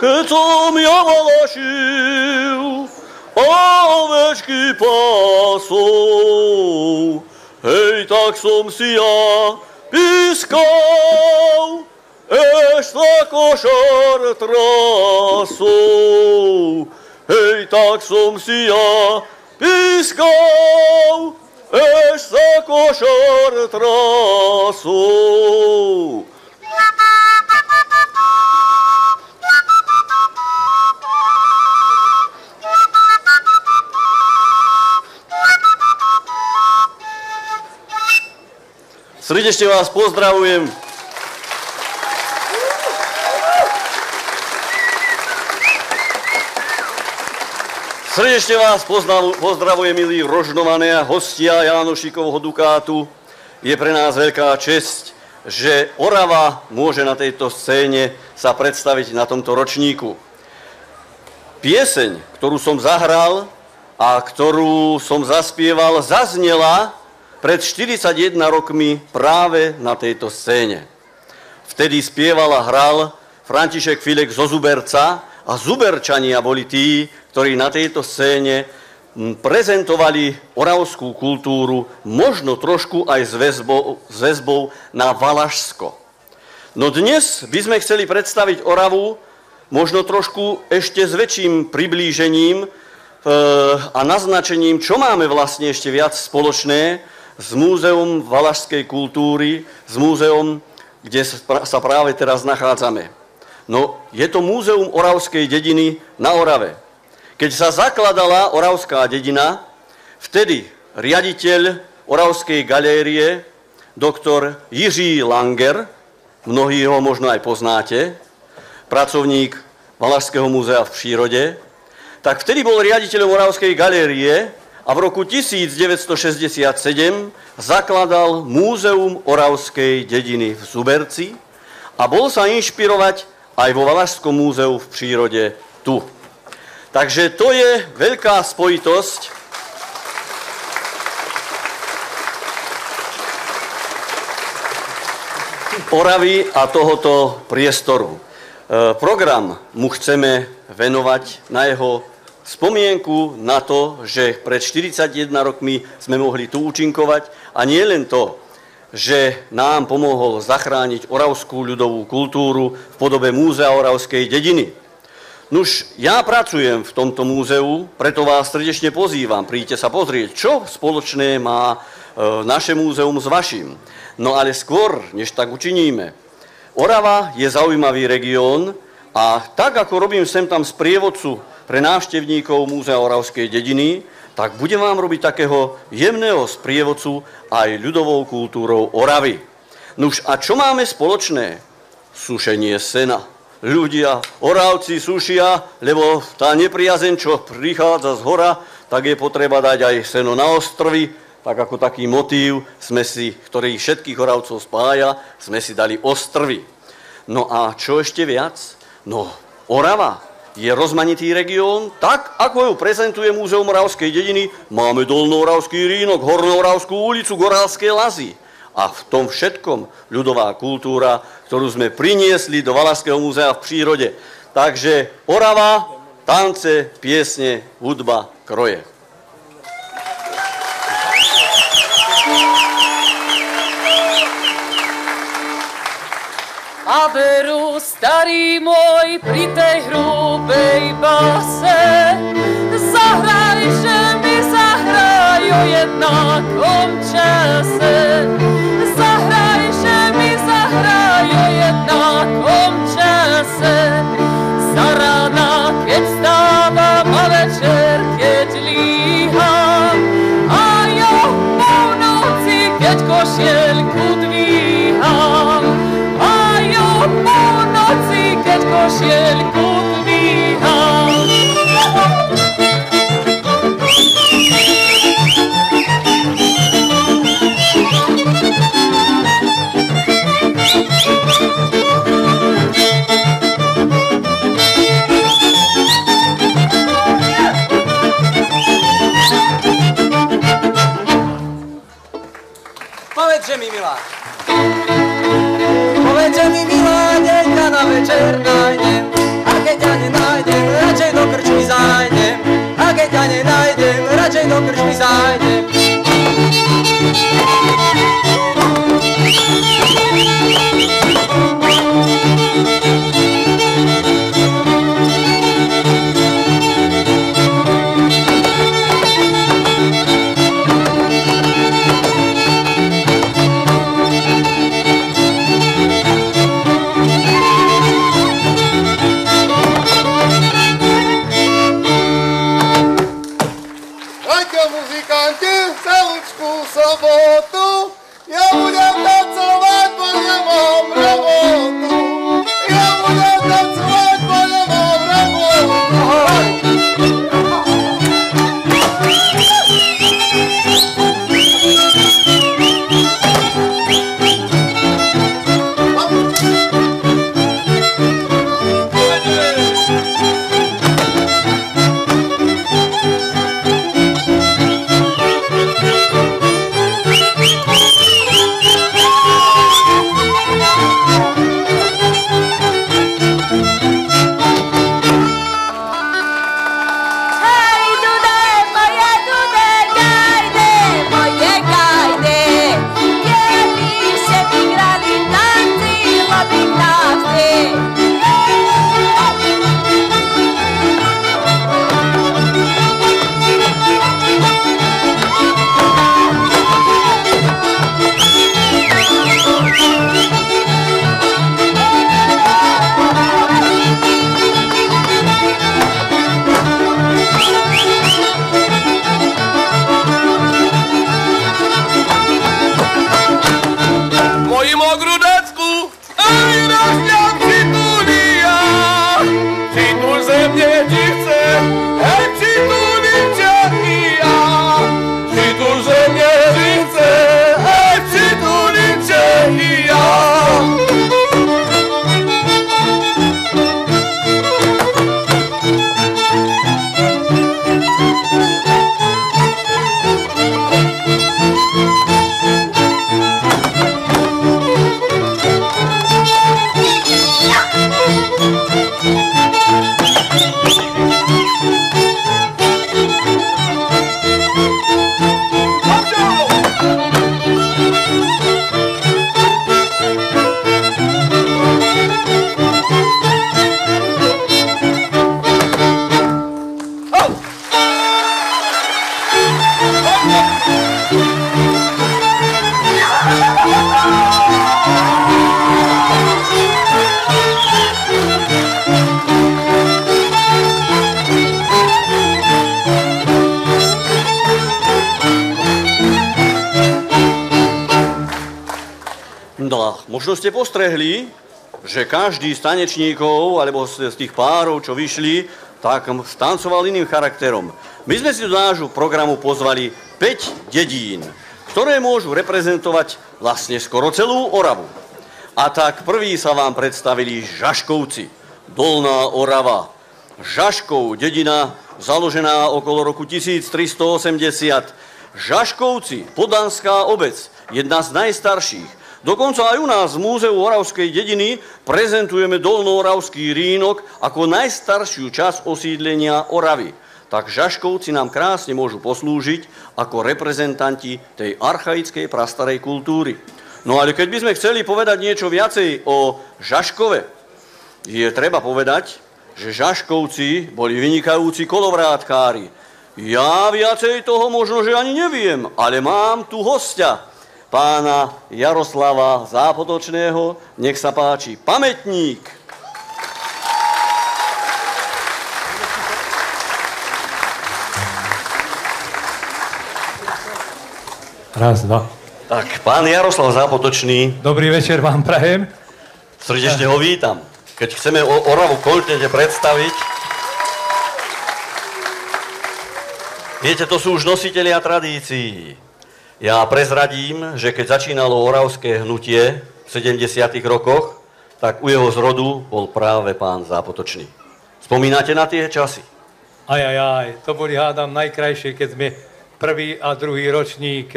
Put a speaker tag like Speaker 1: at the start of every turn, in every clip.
Speaker 1: Keď som ja valašil ovečky pásov, hej, tak som si ja pískal, ešte košar trasov, hej, tak som si ja pískal, ešte košar trasov. Srdečne vás pozdravujem. Srdečne vás pozdravujem, milí Rožnované a hostia Jánošíkovho Dukátu. Je pre nás veľká česť, že Orava môže na tejto scéne sa predstaviť na tomto ročníku. Pieseň, ktorú som zahral a ktorú som zaspieval, zaznela pred 41 rokmi práve na tejto scéne. Vtedy spieval a hral František Filek zo Zuberca a Zuberčania boli tí, ktorí na tejto scéne prezentovali oravskú kultúru, možno trošku aj s väzbou na Valašsko. No dnes by sme chceli predstaviť Oravu možno trošku ešte s väčším priblížením a naznačením, čo máme vlastne ešte viac spoločné s Múzeum valašskej kultúry, s múzeum, kde sa práve teraz nachádzame. No, je to Múzeum oravskej dediny na Orave. Keď sa zakladala oravská dedina, vtedy riaditeľ Oravskej galérie, doktor Jiří Langer, mnohí ho možno aj poznáte, pracovník Valašského múzea v prírode, tak vtedy bol riaditeľom Oravskej galérie a v roku 1967 zakladal Múzeum oravskej dediny v Zuberci a bol sa inšpirovať aj vo Valašskom múzeu v prírode tu. Takže to je veľká spojitosť. Oravy a tohoto priestoru. Program mu chceme venovať na jeho spomienku na to, že pred 41 rokmi sme mohli tu účinkovať a nie len to, že nám pomohol zachrániť oravskú ľudovú kultúru v podobe Múzea oravskej dediny. Nuž, ja pracujem v tomto múzeu, preto vás srdečne pozývam, príďte sa pozrieť, čo spoločné má naše múzeum s vašim. No ale skôr, než tak učiníme, Orava je zaujímavý región a tak, ako robím sem tam sprievodcu pre návštevníkov Múzea oravskej dediny, tak budem vám robiť takého jemného sprievodcu aj ľudovou kultúrou Oravy. Nuž, a čo máme spoločné? Sušenie sena. Ľudia, Oravci sušia, lebo tá nepriazeň, čo prichádza z hora, tak je potreba dať aj seno na ostrovy, tak ako taký motív, ktorý všetkých Oravcov spája, sme si dali ostrovy. No a čo ešte viac? No, Orava je rozmanitý región, tak ako ju prezentuje Múzeum oravskej dediny, máme Dolnooravský rínok, Hornooravskú ulicu, Gorálske lazy. A v tom všetkom ľudová kultúra, ktorú sme priniesli do Valašského múzea v prírode. Takže Orava, tance, piesne, hudba, kroje.
Speaker 2: A veru, starý môj, pri tej hrubej base, zahraj, že mi zahraj. jednakom čase. Zahraj, že mi zahraj o jednakom čase. Za rána, keď stávam a večer, keď líham. A jo po noci, keď košielku dvíham. A jo po noci, keď košielku dvíham.
Speaker 3: Povedže mi, milá. Povedže mi, milá, kde ťa na večer nájdem. A keď ťa nenájdem, radšej do krčmy zájdem. A keď ťa nenájdem, radšej do krčmy zájdem.
Speaker 4: Sobotu, ja budem tancovať, bo nemám robotu. Ja budem tancovať, bo nemám robotu.
Speaker 1: Možno ste postrehli, že každý z tanečníkov alebo z tých párov, čo vyšli, tak stancoval iným charakterom. My sme si do nášho programu pozvali 5 dedín, ktoré môžu reprezentovať vlastne skoro celú Oravu. A tak prví sa vám predstavili Žaškovci, Dolná Orava. Žaškov, dedina založená okolo roku 1380. Žaškovci, podanská obec, jedna z najstarších. Dokonca aj u nás v Múzeu Oravskej dediny prezentujeme Dolnooravský rínok ako najstaršiu časť osídlenia Oravy. Tak Žaškovci nám krásne môžu poslúžiť ako reprezentanti tej archaickej prastarej kultúry. No ale keď by sme chceli povedať niečo viacej o Žaškove, je treba povedať, že Žaškovci boli vynikajúci kolovrátkári. Ja viacej toho možno, že ani neviem, ale mám tu hostia, pána Jaroslava Zápotočného. Nech sa páči, pamätník.
Speaker 5: Raz, dva.
Speaker 1: Tak, pán Jaroslav Zápotočný.
Speaker 5: Dobrý večer vám prajem.
Speaker 1: Srdečne ho vítam. Keď chceme Oravu kompletne predstaviť, viete, to sú už nositelia tradícií. Ja prezradím, že keď začínalo oravské hnutie v 70. rokoch, tak u jeho zrodu bol práve pán Zápotočný. Spomínate na tie časy?
Speaker 5: To boli, hádam, najkrajšie, keď sme prvý a druhý ročník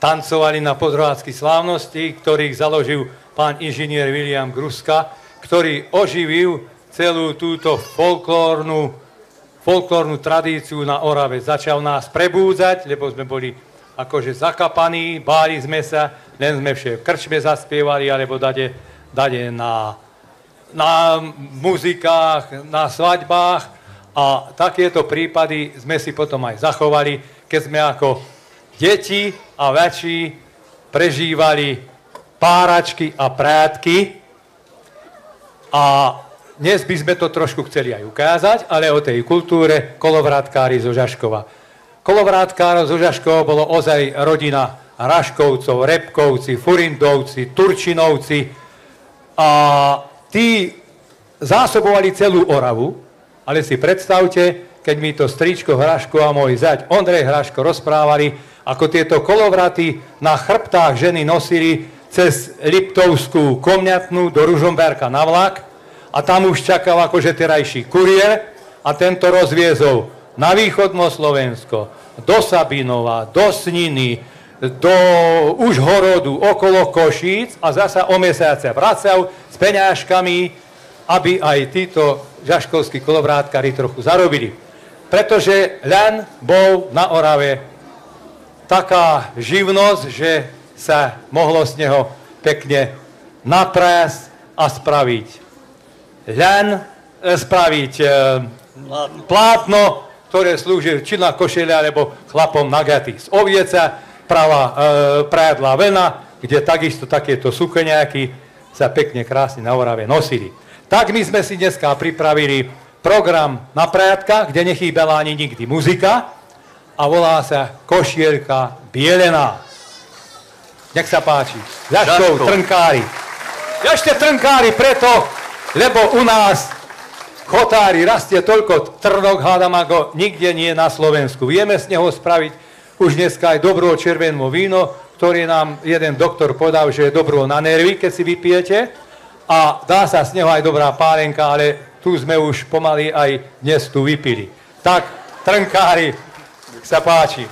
Speaker 5: tancovali na podroháckej slávnosti, ktorých založil pán inžinier William Gruska, ktorý oživil celú túto folklórnu tradíciu na Orave. Začal nás prebúdzať, lebo sme boli akože zakapaní, báli sme sa, len sme v krčme zaspievali, alebo dade na muzikách, na svadbách. A takéto prípady sme si potom aj zachovali, keď sme ako deti a väčší prežívali páračky a prátky. A dnes by sme to trošku chceli aj ukázať, ale o tej kultúre kolovrátkári zo Žaškova. Kolovrátkári zo Žaškova bolo ozaj rodina Raškovcov, Repkovci, Furindovci, Turčinovci. A tí zásobovali celú Oravu. Ale si predstavte, keď mi to stričko Hraško a môj zať Ondrej Hraško rozprávali, ako tieto kolovraty na chrbtách ženy nosili cez Liptovskú Komňatnú do Ružomberka na vlak a tam už čakal akože terajší kuriér a tento rozviezol na východno Slovensko, do Sabinova, do Sniny, do Užhorodu, okolo Košíc a zasa o mesiace vracal s peňažkami, aby aj títo žaškovskí kolovrátkari trochu zarobili. Pretože len bol na Orave taká živnosť, že sa mohlo z neho pekne naprásť a spraviť plátno, ktoré slúži či na košele, alebo chlapom na gaty. Z ovieca prádla vlna, kde takisto takéto sukeniaky sa pekne krásne na Orave nosili. Tak my sme si dneska pripravili program na prádkach, kde nechýbala ani nikdy muzika a volá sa Košielka bielená. Nech sa páči. Žaškov, trnkári. Ešte trnkári preto, lebo u nás chotári rastie toľko trnok, hádam, ako nikde nie na Slovensku. Vieme z neho spraviť už dneska aj dobrú červenú víno, ktorý nám jeden doktor podal, že je dobrú na nervy, keď si vypijete. A dá sa z neho aj dobrá pálenka, ale tu sme už pomaly aj dnes tu vypili. Tak, trnkári, sa páči.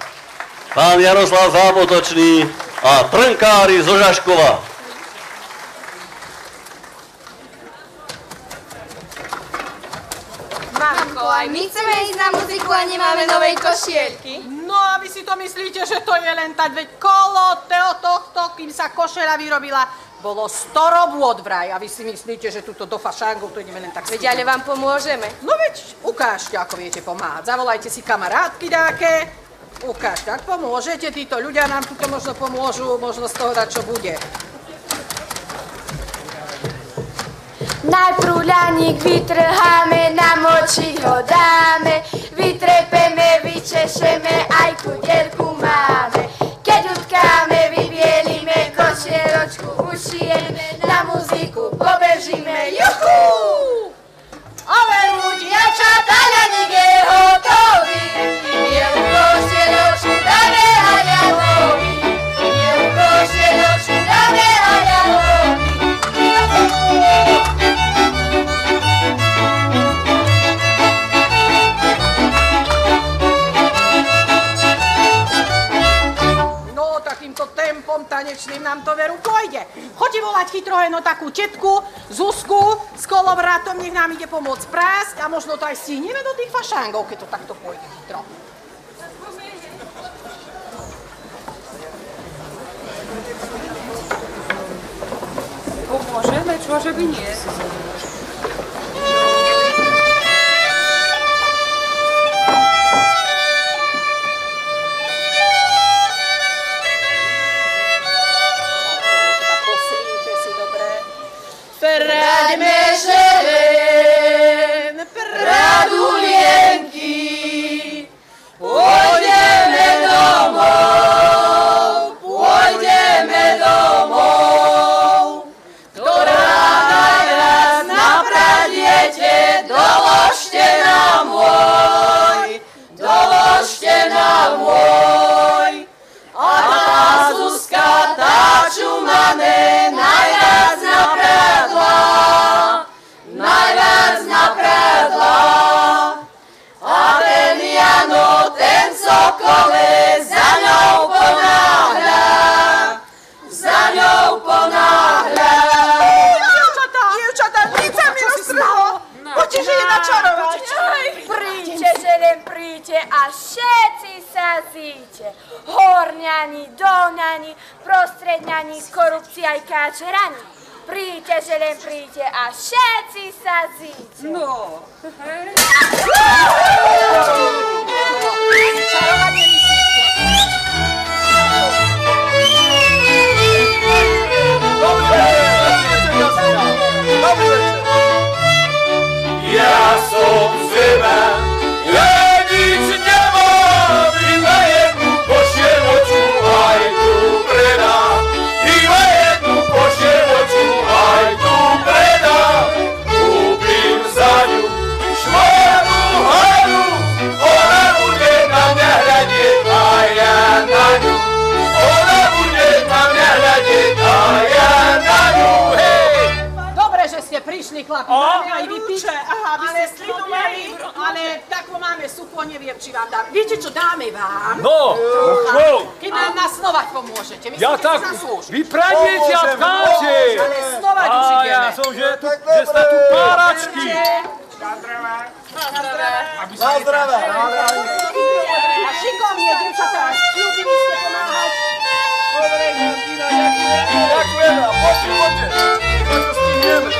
Speaker 1: Pán Jaroslav Zápotočný a trnkári zo Žaškova.
Speaker 6: Mamko, aj my chceme ísť na muziku a nemáme novej košielky.
Speaker 7: No a vy si to myslíte, že to je len tak, veď kolo tohto, kým sa košela vyrobila, bolo 100 robôt vraj. A vy si myslíte, že tuto do fašángov to ideme len tak
Speaker 6: Veď ale vám pomôžeme.
Speaker 7: No veď, ukážte, ako viete pomáhať. Zavolajte si kamarátky dáke. Ukážte, ak pomôžete, títo ľudia nám tuto možno pomôžu, možno z toho dať, čo bude.
Speaker 6: Najprv ľaník vytrháme, namočiť ho dáme, vytrepeme, vyčešeme, aj kudelku máme. Keď utkáme, vybielime, košieročku ušijeme, na muziku pobežíme, juhu! Ale dievčatá, ľaník je hotový, bielu košieročku dáme a ľanový, bielu košieročku dáme a ľanový.
Speaker 7: Tempom tanečným nám to veru pôjde. Choďte volať chytroheno takú tetku, Zuzku, s kolovratom, nech nám ide pomôcť prásť a možno to aj stihneme do tých fašángov, keď to takto pôjde chytro.
Speaker 2: Pomôžeme, čože by nie.
Speaker 7: Dajme želen pradulienky, pôjdeme domov, ktorá najviac napradiete, doložte nám môj. A tá Zuzka, tá čumané, najviac napradla. A ten Jano, ten Sokole, za ňou ponáhľa. Dievčatá, nič sa mi roztrhlo. Určite je načarované.
Speaker 6: Príďte, želem, príďte a všetci sa zíte. Horňani, dolňani, prostredňani, korupcia aj káčerani. Príďte, želem, príďte a všetci sa zíte.
Speaker 7: No. Čarovanie myslíte.
Speaker 4: Ja som zema, ja nič nemám, iba jednu košieločku aj tu predám. Iba jednu košieločku aj tu predám. Kúpim za ňu šmarnú hanu, ona bude na mňa hľadieť a ja na ňu. Ona bude na mňa hľadieť a ja na ňu, hej!
Speaker 7: Že ste prišli, chlapi, máme aj vypiť, ale takvo máme sucho, neviem, či vám dám. Viete, čo dáme vám?
Speaker 5: No,
Speaker 7: Keď nám nasnovať pomôžete, my
Speaker 5: ja
Speaker 7: ste
Speaker 5: tak,
Speaker 7: zaslúžili.
Speaker 5: vy pradiete a tkáte.
Speaker 7: Ale snovať už
Speaker 5: A
Speaker 7: ideme.
Speaker 5: ja som, že ste tu páračky.
Speaker 4: Na zdravé!
Speaker 7: A šikovne, dievčatá, slúbili ste pomáhať.
Speaker 4: Ďakujeme a poďte. Čo stihneme?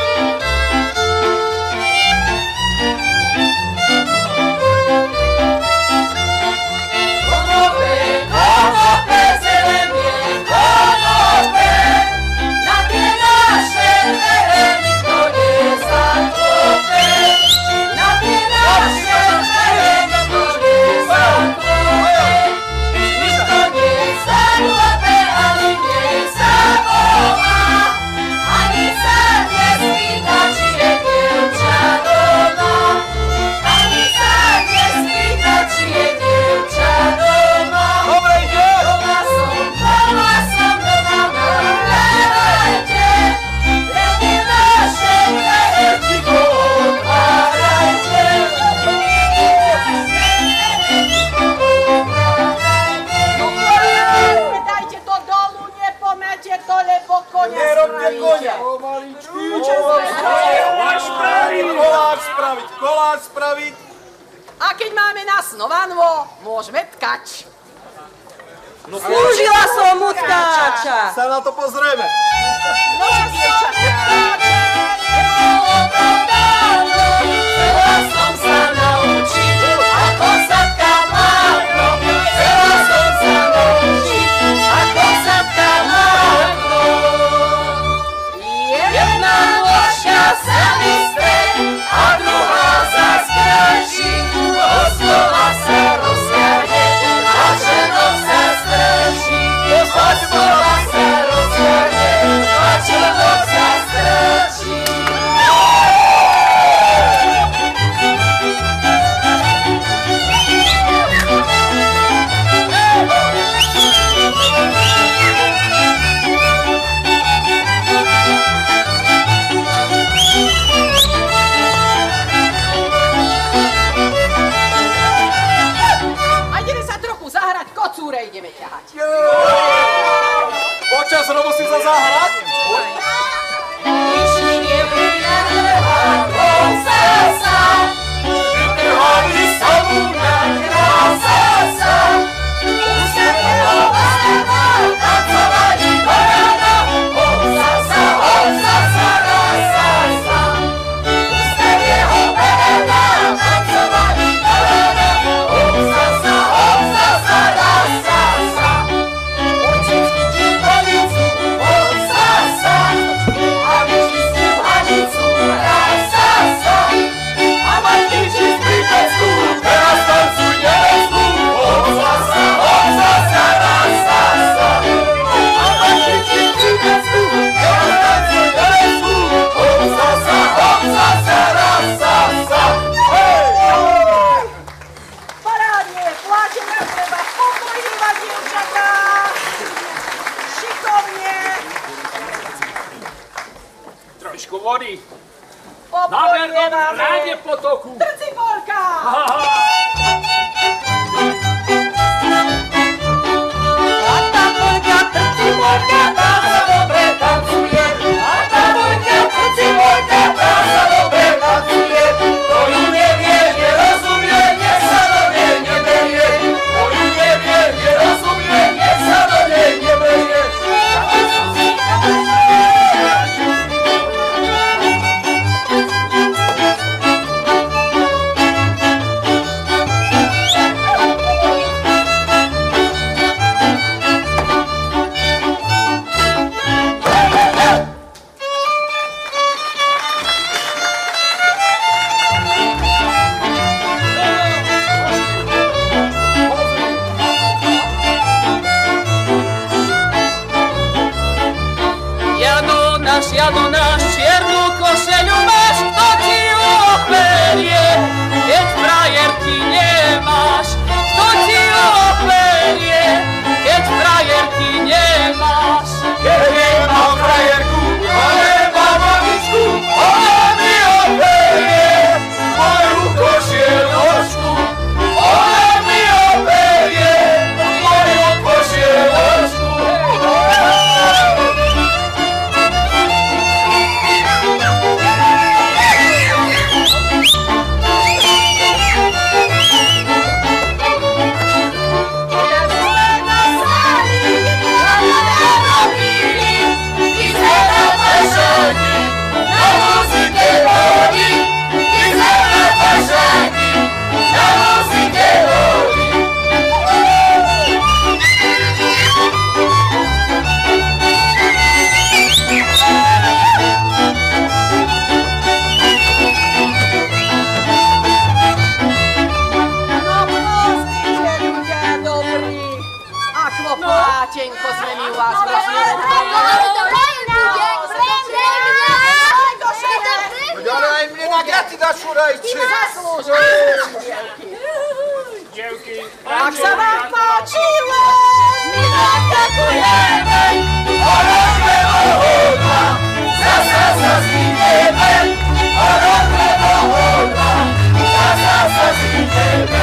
Speaker 7: Konope, zelenie, konope, na tie naše dvere nikto nezaklope. Na tie naše dvere nikto nezaklope. Nikto nezaklope, ani nezavolá, ani sa nespýta, či je dievča doma. Ani sa nespýta, či je dievča doma. Doma som, nahrajte, tie naše dvere ticho otvárajte. Dajte to dolu, nepomete to, lebo konia spravíte.
Speaker 4: Koláč spraviť.
Speaker 7: A keď máme nasnovanvo, môžeme tkať.
Speaker 3: Slúžila som mu tkáča.
Speaker 4: Sa na to pozrieme.
Speaker 7: No,
Speaker 2: Chcela som sa naučiť, ako sa tká márno. Chcela som sa naučiť, ako sa tká márno. Jedna nôžka sa vystre a druhá sa skráči. Oslova sa rozjade a černom sa stráči. Oslova sa rozjade a černom sa stráči.
Speaker 7: a ideme sa trochu zahrať, kocúre ideme ťahať.
Speaker 4: Počas robu si sa zahrať.
Speaker 2: Išli nevyjadrhať sa, vytrhali som mu na krásasa. Úsmevného pána, tancovali barana, hopsasa, rasasa. Úsmevného pána, tancovali barana, hopsasa, rasasa. Očičky ti policu, hopsasa.
Speaker 4: vody. Na
Speaker 7: Obchodne
Speaker 4: Vernom
Speaker 7: máme.
Speaker 4: ráde potoku.
Speaker 7: Trcibolka!
Speaker 3: A tá Polka, trcibolka, tá sa dobre tancuje. A tá Polka, trcibolka, tá sa dobre tancuje.
Speaker 4: Kto ju nevie, nerozumie, nech sa do nej neberie. Kto ju nevie, nerozumie, nech sa do nej neberie.
Speaker 3: Jano náš, čiernu košeľu máš, kto ti ju operie, keď frajerky nemáš, kto ti ju operie, keď frajerky nemáš.
Speaker 4: Keď nemám frajerku, ale mám mamičku, ona mi operie moju košieločku. Ona mi operie moju košieločku.
Speaker 7: Plátenko sme mi u vás vršili.
Speaker 8: Ale aj mne na graty dačurajte.
Speaker 4: Dievky,
Speaker 7: Ak sa vám páčilo,
Speaker 2: My vám ďakujeme,
Speaker 4: orozme ohodla, zasa sa zídeme, orozme ohodla, zasa sa zídeme.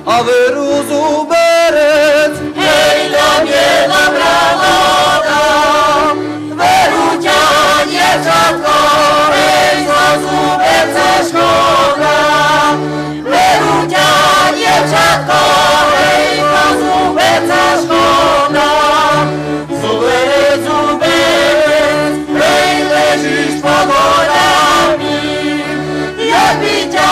Speaker 3: A veru zuberec,
Speaker 2: hej, do biela bravoda, veru ťa, dievčatko, hej, zo zuberca škoda. Veru ťa, dievčatko, hej, zo zuberca škoda. Zuberec, zuberec, hej, ležíš pod horami, jak by ťa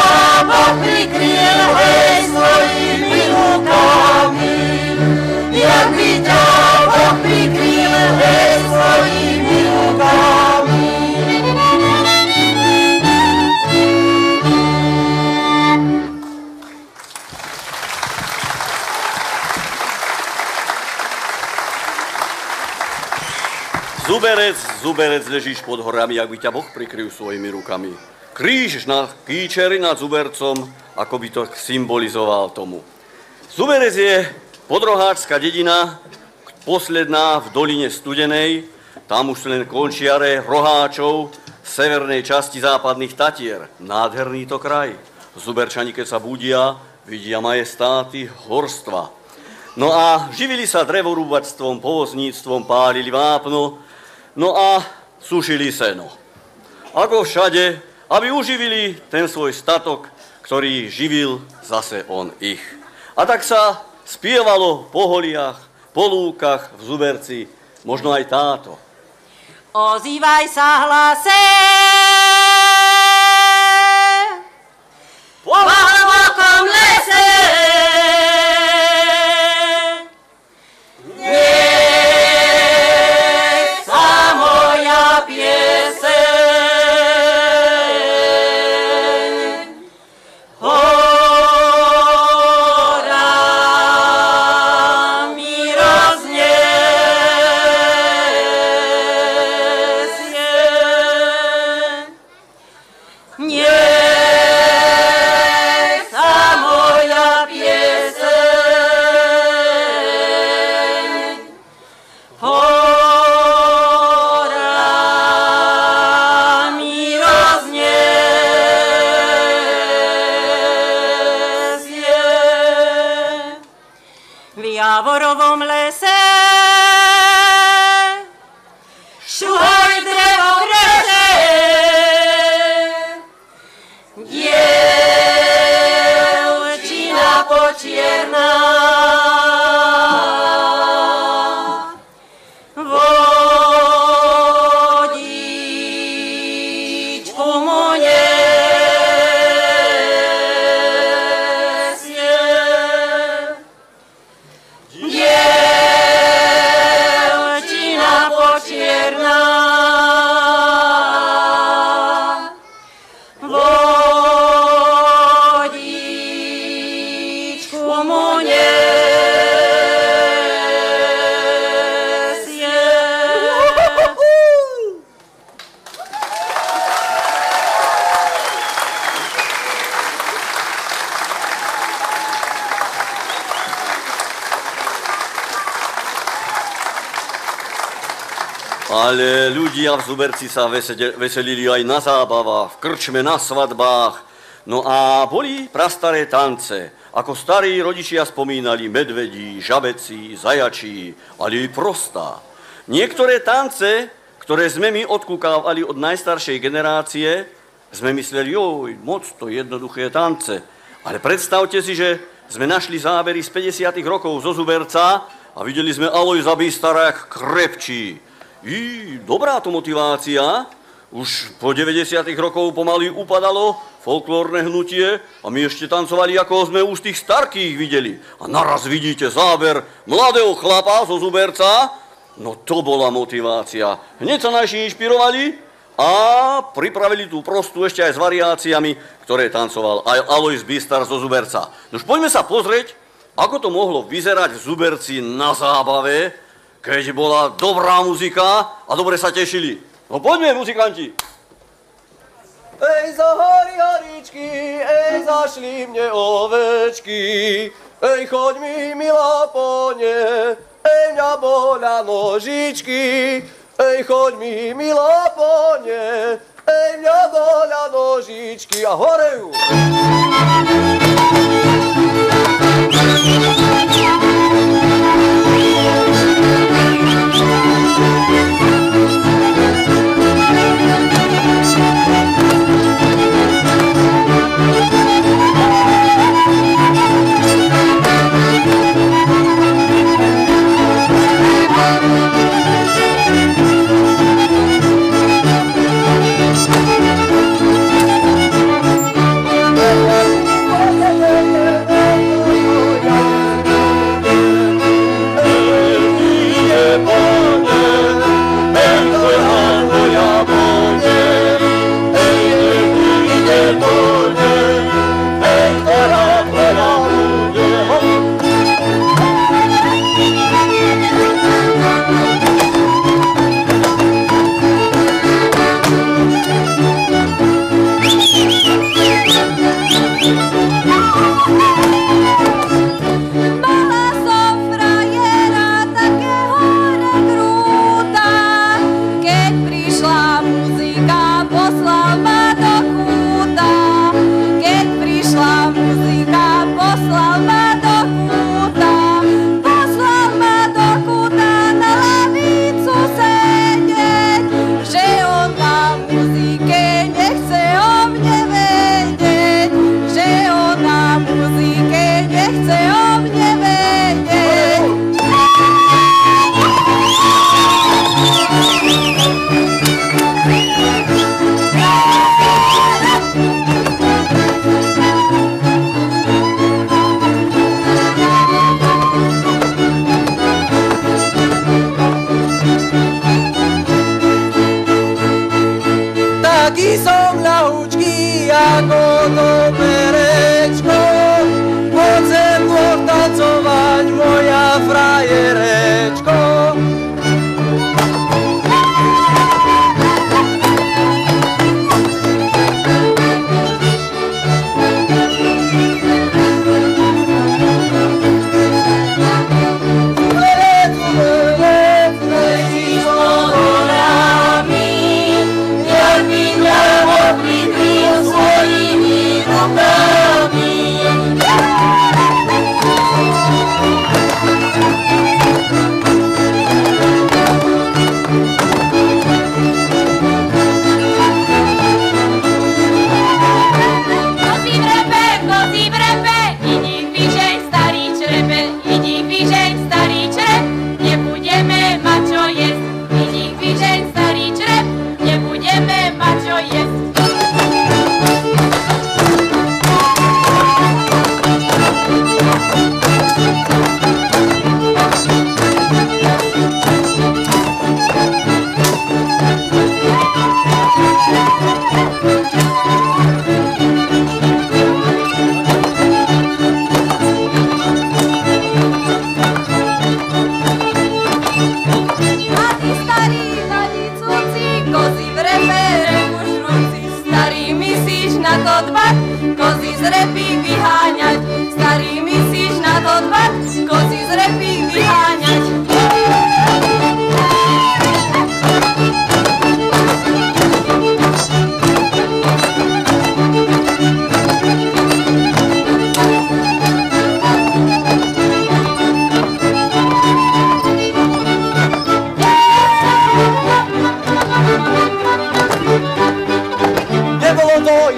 Speaker 2: Boh prikryl, hej, svojimi rukami. Jak by ťa Boh prikryl, hej, svojimi rukami.
Speaker 1: Zuberec, zuberec, ležíš pod horami, jak by ťa Boh prikryl svojimi rukami. Kríž na kýčeri nad zubercom, ako by to symbolizoval tomu. Zuberec je podroháčska dedina, posledná v doline Studenej. Tam už sú len končiare roháčov z severnej časti západných Tatier. Nádherný to kraj. Zuberčani, keď sa budia, vidia majestáty horstva. No a živili sa drevorúbačstvom, povozníctvom, pálili vápno, no a sušili seno. Ako všade, aby uživili ten svoj statok, ktorý živil zase on ich. A tak sa spievalo po holiach, po lúkach v Zuberci, možno aj táto.
Speaker 2: Ozývaj sa hlase, po hlbokom lese, nech sa moja pieseň horami rozniesie. Nech sa moja pieseň horami rozniesie. V javorovom lese šuhaj drevo krese, dievčina počierna, vodičku mu nesie. Dievčina počierna, vodičku mu nesie.
Speaker 1: Ale ľudia v Zuberci sa veselili aj na zábavách, v krčme, na svadbách. No a boli prastaré tance, ako starí rodičia spomínali medvedí, žabeci, zajačí, ale i prostá. Niektoré tance, ktoré sme my odkúkávali od najstaršej generácie, sme mysleli, joj, moc to jednoduché tance. Ale predstavte si, že sme našli zábery z 50. rokov zo Zuberca a videli sme Alojza Bystara, jak krepčí. Dobrá to motivácia. Už po 90. rokov pomaly upadalo folklórne hnutie a my ešte tancovali, ako sme už tých starkých videli. A naraz vidíte záber mladého chlapa zo Zuberca. No to bola motivácia. Hneď sa naši inšpirovali a pripravili tú prostú ešte aj s variáciami, ktoré tancoval aj Alojz Bystar zo Zuberca. Nož poďme sa pozrieť, ako to mohlo vyzerať v Zuberci na zábave, keď bola dobrá muzika a dobre sa tešili. No poďme, muzikanti!
Speaker 3: Ej, za hory, horičky, ej, zašli mne ovečky, ej, choď mi, milá pone, ej, mňa bolia nožičky, ej, choď mi, milá pone, ej, mňa bolia nožičky a horejú. Taký som ľahučký ako to perečko, poď sem dvoch tancovať, moja frajerečko.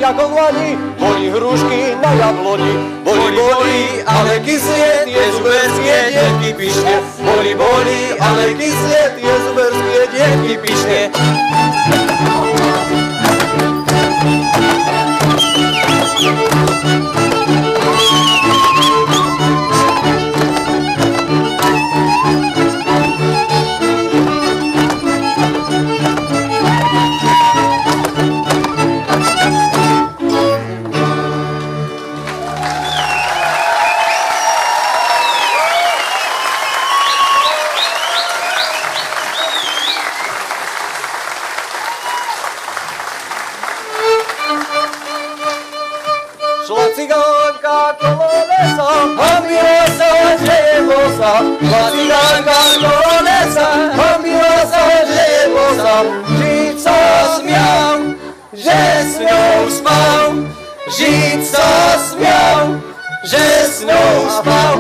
Speaker 3: Ako v lani, boli hrušky na jabloni. Boli, ale kyslé tie zuberské dievky pyšne. Boli, ale kyslé tie zuberské dievky pyšne. Cigánka kolo lesa, hambila sa, že je bosa. Cigánka kolo lesa, hambila sa, že je bosa. Žiť sa smial, že s ňou spal. Žiť sa smial, že s ňou spal.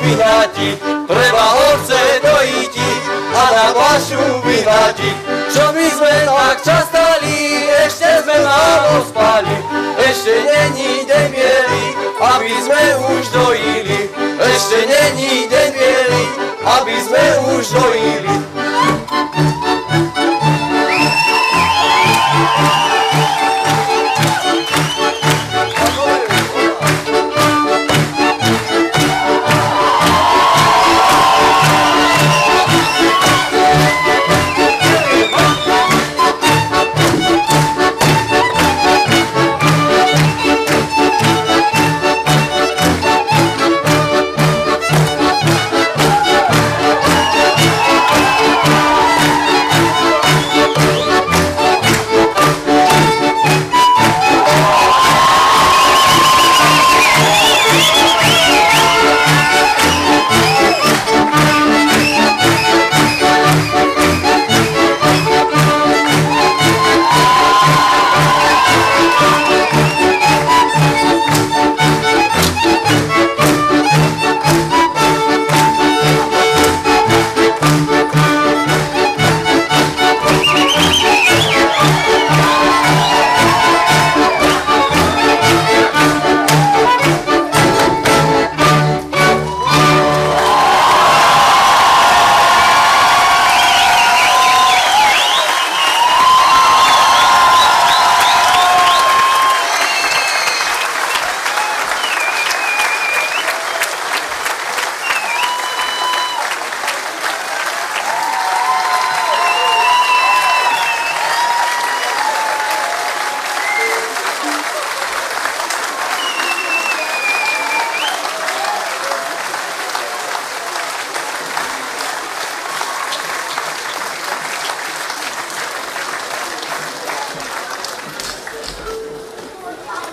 Speaker 3: vyhľadiť, treba ovce dojíti a na pašu vyhľadiť. Čo my sme tak častali, ešte sme málo spali, ešte není deň bielý, aby sme už dojili. Ešte není deň bielý, aby sme už dojili.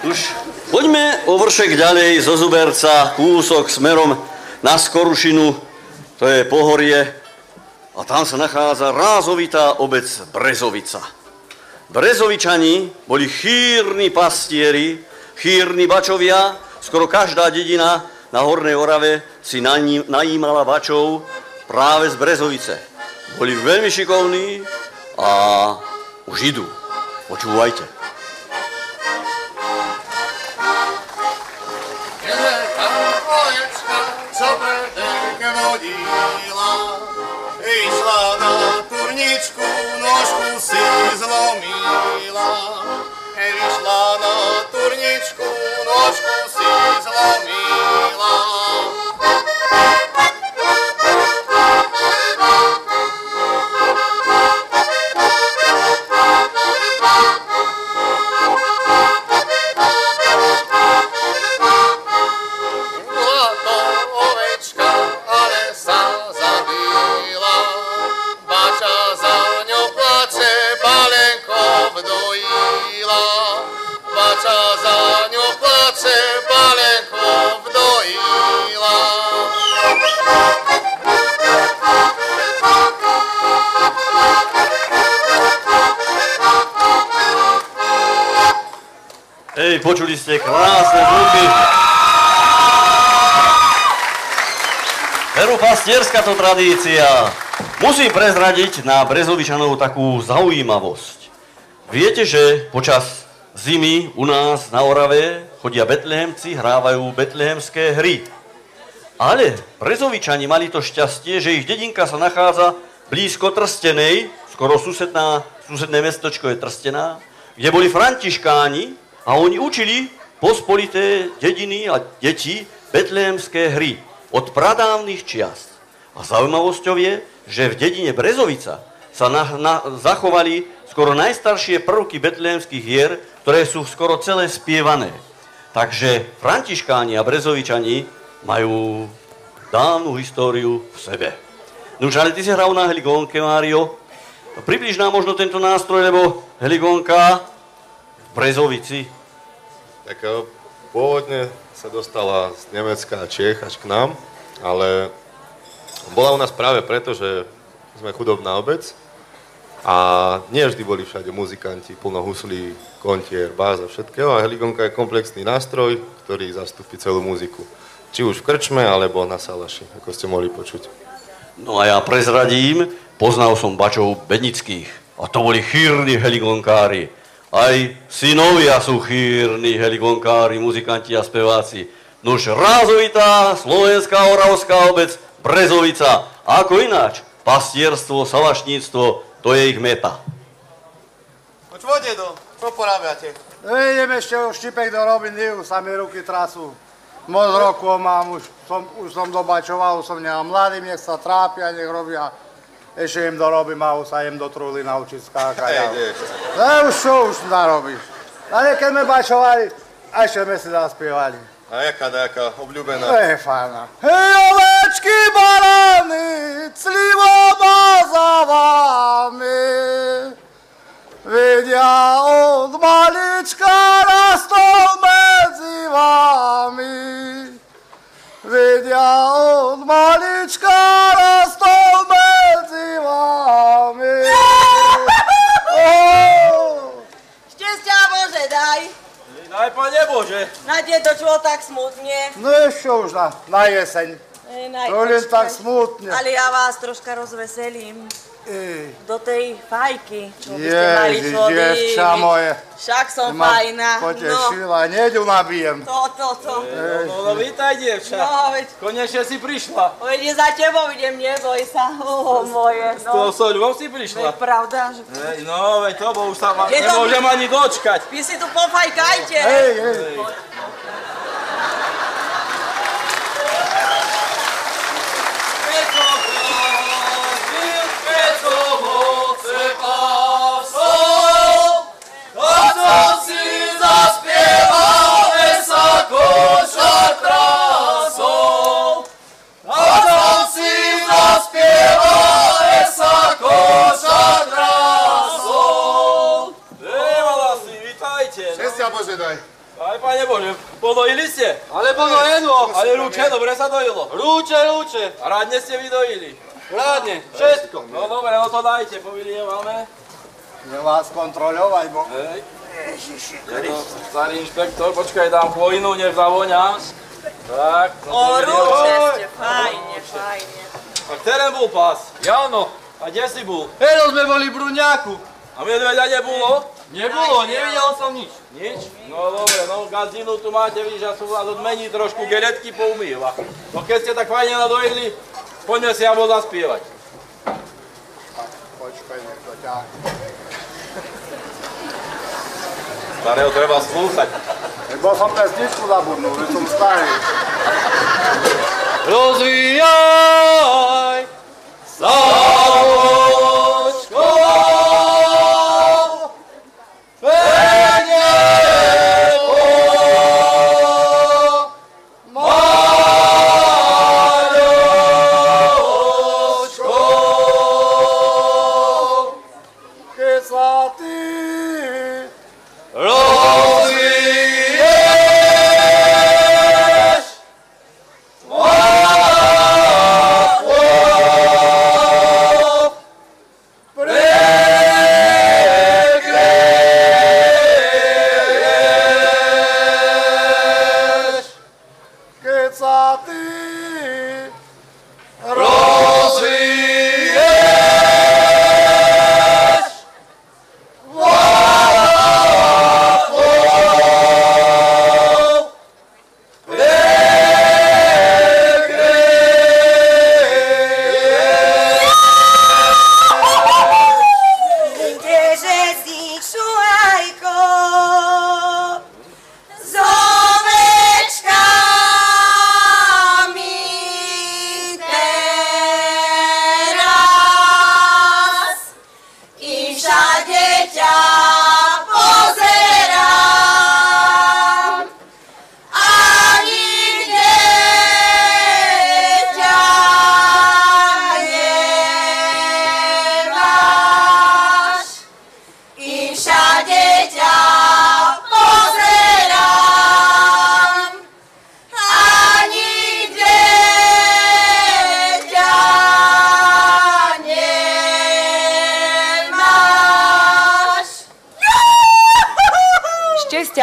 Speaker 1: Už poďme o vršek ďalej zo Zuberca, kúsok smerom na Skorušinu, to je pohorie, a tam sa nachádza rázovitá obec Brezovica. Brezovičani boli chýrni pastieri, chýrni bačovia, skoro každá dedina na Hornej Orave si najímala bačov práve z Brezovice. Boli veľmi šikovní a už idú. Počúvajte.
Speaker 9: Išla na turničku, nožku si zlomila. Vyšla na turničku, nožku si zlomila.
Speaker 1: Hej, počuli ste krásne zvuky. Veru pastierská to tradícia. Musím prezradiť na Brezovičanov takú zaujímavosť. Viete, že počas zimy u nás na Orave chodia betlehemci, hrávajú betlehemské hry. Ale Brezovičani mali to šťastie, že ich dedinka sa nachádza blízko Trstenej, skoro susedné mestečko je Trstená, kde boli františkáni, a oni učili pospolité dediny a deti betlehemské hry od pradávnych čias. A zaujímavosťou je, že v dedine Brezovica sa zachovali skoro najstaršie prvky betlehemských hier, ktoré sú skoro celé spievané. Takže františkáni a Brezovičani majú dávnu históriu v sebe. Nuž, ale ty si hral na heligónke, Mário. Približ nám možno tento nástroj, lebo heligónka v Brezovici.
Speaker 10: Tak pôvodne sa dostala z Nemecka a Čiech až k nám, ale bola u nás práve preto, že sme chudobná obec a nie vždy boli všade muzikanti, plno huslí, kontier, bás a všetkého a heligónka je komplexný nástroj, ktorý zastupí celú muziku. či už v krčme, alebo na salaši, ako ste mohli počuť.
Speaker 1: No a ja prezradím, poznal som bačov bednických. A to boli chýrni heligonkári. Aj synovia sú chýrni heligonkári, muzikanti a speváci. Nož rázovitá slovenská oravská obec Brezovica. A ako ináč? Pastierstvo, salašníctvo, to je ich meta.
Speaker 9: No čo, dedo, čo porábiate?
Speaker 8: Idem ešte štipek do robiny, sa mi ruky trasú. Moc rokov mám, už som dobačoval, už som nemám mladý, nech sa trápia, nech robia. Ešte im dorobím a už sa im do truly naučiť skákať. No už čo už narobíš? A keď sme bačovali, a ešte sme si zaspievali.
Speaker 9: A jaká obľúbená?
Speaker 8: Fajná. Hej, ovečky, barany, clivo má za vami. Vedia od malička rastol medzi vami. Vedia od malička rastol medzi vami.
Speaker 11: Šťastia Bože, daj.
Speaker 3: Daj, Pane Bože.
Speaker 11: Na tieto čo tak smutne?
Speaker 8: No ešte už na jeseň. To len tak smutne.
Speaker 11: Ale ja vás troška rozveselím. Do tej fajky, čo by ste mali
Speaker 8: Ježiš, dievča moje.
Speaker 11: Však som fajná.
Speaker 8: Potešila, neďu nabijem.
Speaker 11: To.
Speaker 3: No, vítaj, dievča.
Speaker 11: No, veď.
Speaker 3: Konečne si prišla.
Speaker 11: Ide za tebou, idem, neboj sa. Moje,
Speaker 3: S tou soľvou si prišla.
Speaker 11: Veď pravda, že...
Speaker 3: No, veď to, bo už sa nemôžem ani dočkať.
Speaker 11: Vy si tu pofajkajte.
Speaker 8: Hej.
Speaker 9: Bože, daj.
Speaker 3: Aj, Pane Bože, podojili ste? Ale podojeno, ale rúče, dobre sa dojilo. Rúče. A rádne ste vydojili? Rádne, všetko. No dobre, no to dajte, povilievame.
Speaker 8: Idem vás kontroľovať, bo...
Speaker 3: Hej. Starý inšpektor, počkaj, dám chvojinu, nech zavoňa. Tak.
Speaker 11: O, rúče ste, fajne.
Speaker 3: A ktoré bol pás? Jano. A kde si bol?
Speaker 8: Hej, sme boli v Bruňáku.
Speaker 3: A medveďa nebolo?
Speaker 8: Nebylo, nevidel som nič.
Speaker 3: Nič? No dobre, no gazinu tu máte, vidíš, že som vás odmení trošku, geletky poumýva. No keď ste tak fajne nadojili, poďme si abo zaspievať.
Speaker 8: Počkaj, nech to ťahne.
Speaker 3: Starého treba slúchať.
Speaker 8: Bol som pesničku zabudnul, že som starý.
Speaker 3: Rozvíjaj Savočko,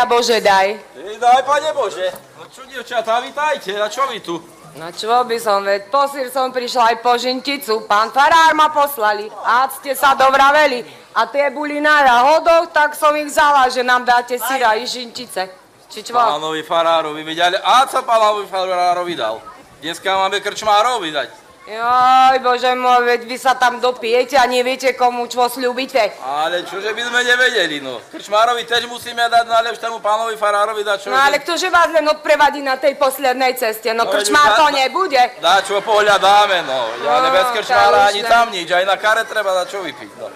Speaker 11: Bože, daj.
Speaker 3: Daj, Pane Bože. No čo
Speaker 12: Dievčatá, vitajte, a čo vy tu?
Speaker 13: No čo by som, veď posír som prišla aj po žinticu, pán farár ma poslali, a ste sa dovraveli. A tie boli na jahodoch, tak som ich vzala, že nám dáte syra i žintice. Či čo?
Speaker 12: Pánovi farárovi videli, a co pánovi farárovi dal? Dneska máme krčmárovi dať.
Speaker 13: Joj, bože môj, veď vy sa tam dopijete a neviete, komu čo sľúbite.
Speaker 12: Ale čože by sme nevedeli, no. Krčmárovi tež musíme dať, no ale už tomu pánovi farárovi dať čo?
Speaker 13: No ale ktože vás len odprevadí na tej poslednej ceste, no krčmár to nebude.
Speaker 12: Dá čo pohľadáme, no. Ja bez krčmára ani tam nič, aj na kare treba dať čo vypiť, no.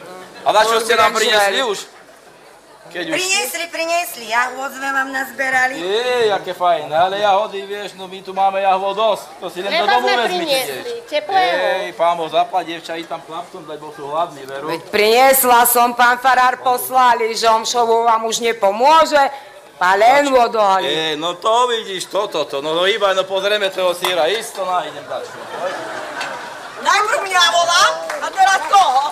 Speaker 12: A na čo ste nám priniesli už?
Speaker 14: Priniesli, jahôd sme vám nazberali.
Speaker 12: Jaké fajné, ale jahody, vieš, no my tu máme jahôd dosť. To si len do domu vezmite, vieš.
Speaker 14: Teplého.
Speaker 12: Pán Boh zaplať, dievča, i tam chlapcom, daj, bo sú hladní, veru.
Speaker 13: Veď priniesla som, pán farár poslali, že omšovou vám už nepomôže, palen vodohali.
Speaker 12: No to vidíš, toto, no iba, no pozrieme toho síra, isto nájdem dať.
Speaker 14: Najprv mňa volá, a teraz koho?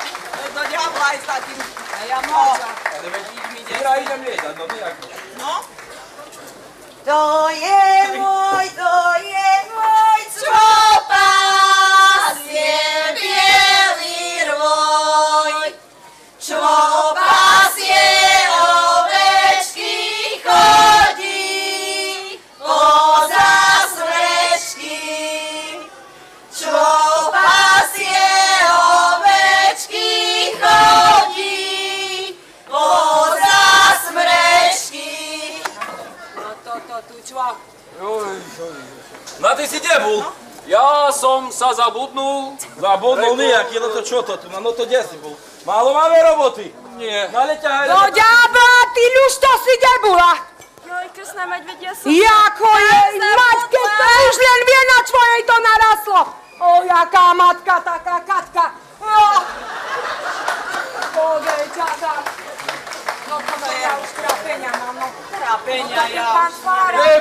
Speaker 14: Do diabla aj s takým. A ja môžem.
Speaker 12: Ale veď idem lietať, no nejak.
Speaker 14: No? To je môj, čo pasie bielý rvoj, čo pasie ovečky chodí poza smrečky, čo pasie ovečky chodí poza smrečky.
Speaker 13: No toto tu čo?
Speaker 12: No ty si kde bol?
Speaker 15: Ja som sa zabudnul.
Speaker 12: Zabudnul nejaký, no to čo to tu? No to kde si bol? Málo máme roboty.
Speaker 15: Nie.
Speaker 12: No ale ťahaj.
Speaker 13: No ďaba, ty ľuž to si kde bola?
Speaker 11: Joj, krsná mať, veď ja som...
Speaker 13: Jako jej mať, keď to už len vie, na čo jej to naraslo. O, jaká matka, taká Katka. Povejťata. No to ja už trápenia mám, no.
Speaker 14: Trápenia, ja.